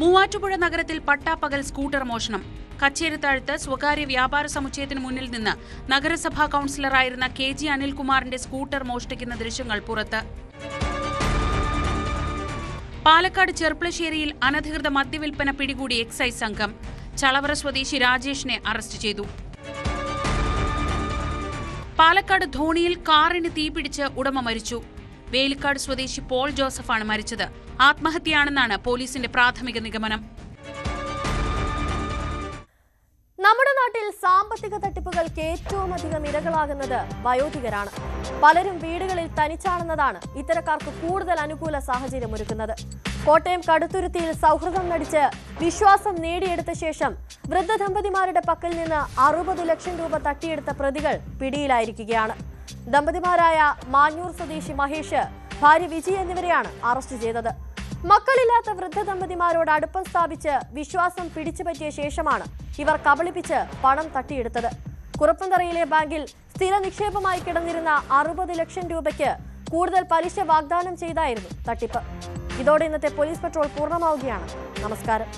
മൂവാറ്റുപുഴ നഗരത്തിൽ പട്ടാപ്പകൽ സ്കൂട്ടർ മോഷണം. കച്ചേരിത്താഴത്ത് സ്വകാര്യ വ്യാപാര സമുച്ചയത്തിന് മുന്നിൽ നിന്ന് നഗരസഭാ കൌൺസിലറായിരുന്ന KG അനിൽകുമാറിന്റെ സ്കൂട്ടർ മോഷ്ടിക്കുന്ന ദൃശ്യങ്ങൾ പുറത്ത്. പാലക്കാട് ചെർപ്പളശ്ശേരിയിൽ അനധികൃത മദ്യവിൽപ്പന പിടികൂടി എക്സൈസ് സംഘം. ചളവറ സ്വദേശി രാജേഷിനെ അറസ്റ്റ് ചെയ്തു. പാലക്കാട് ധോണിയിൽ കാറിന് തീപിടിച്ച് ഉടമ മരിച്ചു. വേലിക്കാട് സ്വദേശി പോൾ ജോസഫാണ് മരിച്ചത്. ആത്മഹത്യയാണെന്നാണ് പോലീസിന്റെ പ്രാഥമിക നിഗമനം. നമ്മുടെ നാട്ടിൽ സാമ്പത്തിക തട്ടിപ്പുകൾക്ക് ഏറ്റവും അധികം ഇരകളാകുന്നത് വയോധികരാണ്. പലരും വീടുകളിൽ തനിച്ചാണെന്നതാണ് ഇത്തരക്കാർക്ക് കൂടുതൽ അനുകൂല സാഹചര്യം ഒരുക്കുന്നത്. കോട്ടയം കടുത്തുരുത്തിയിൽ സൗഹൃദം നടിച്ച് വിശ്വാസം നേടിയെടുത്ത ശേഷം വൃദ്ധ ദമ്പതിമാരുടെ പക്കൽ നിന്ന് 60 ലക്ഷം രൂപ തട്ടിയെടുത്ത പ്രതികൾ പിടിയിലായിരിക്കുകയാണ്. ദമ്പതിമാരായ മാഞ്ഞൂർ സ്വദേശി മഹേഷ്, ഭാര്യ വിജി എന്നിവരെയാണ് അറസ്റ്റ് ചെയ്തത്. മക്കളില്ലാത്ത വൃദ്ധ ദമ്പതിമാരോട് അടുപ്പം സ്ഥാപിച്ച് വിശ്വാസം പിടിച്ചുപറ്റിയ ശേഷമാണ് ഇവർ കബളിപ്പിച്ച് പണം തട്ടിയെടുത്തത്. കുറുപ്പന്തറയിലെ ബാങ്കിൽ സ്ഥിര നിക്ഷേപമായി കിടന്നിരുന്ന 60 ലക്ഷം രൂപയ്ക്ക് കൂടുതൽ പലിശ വാഗ്ദാനം ചെയ്തായിരുന്നു തട്ടിപ്പ്. ഇതോടെ ഇന്നത്തെ പോലീസ് പട്രോൾ പൂർണ്ണമാവുകയാണ്. നമസ്കാരം.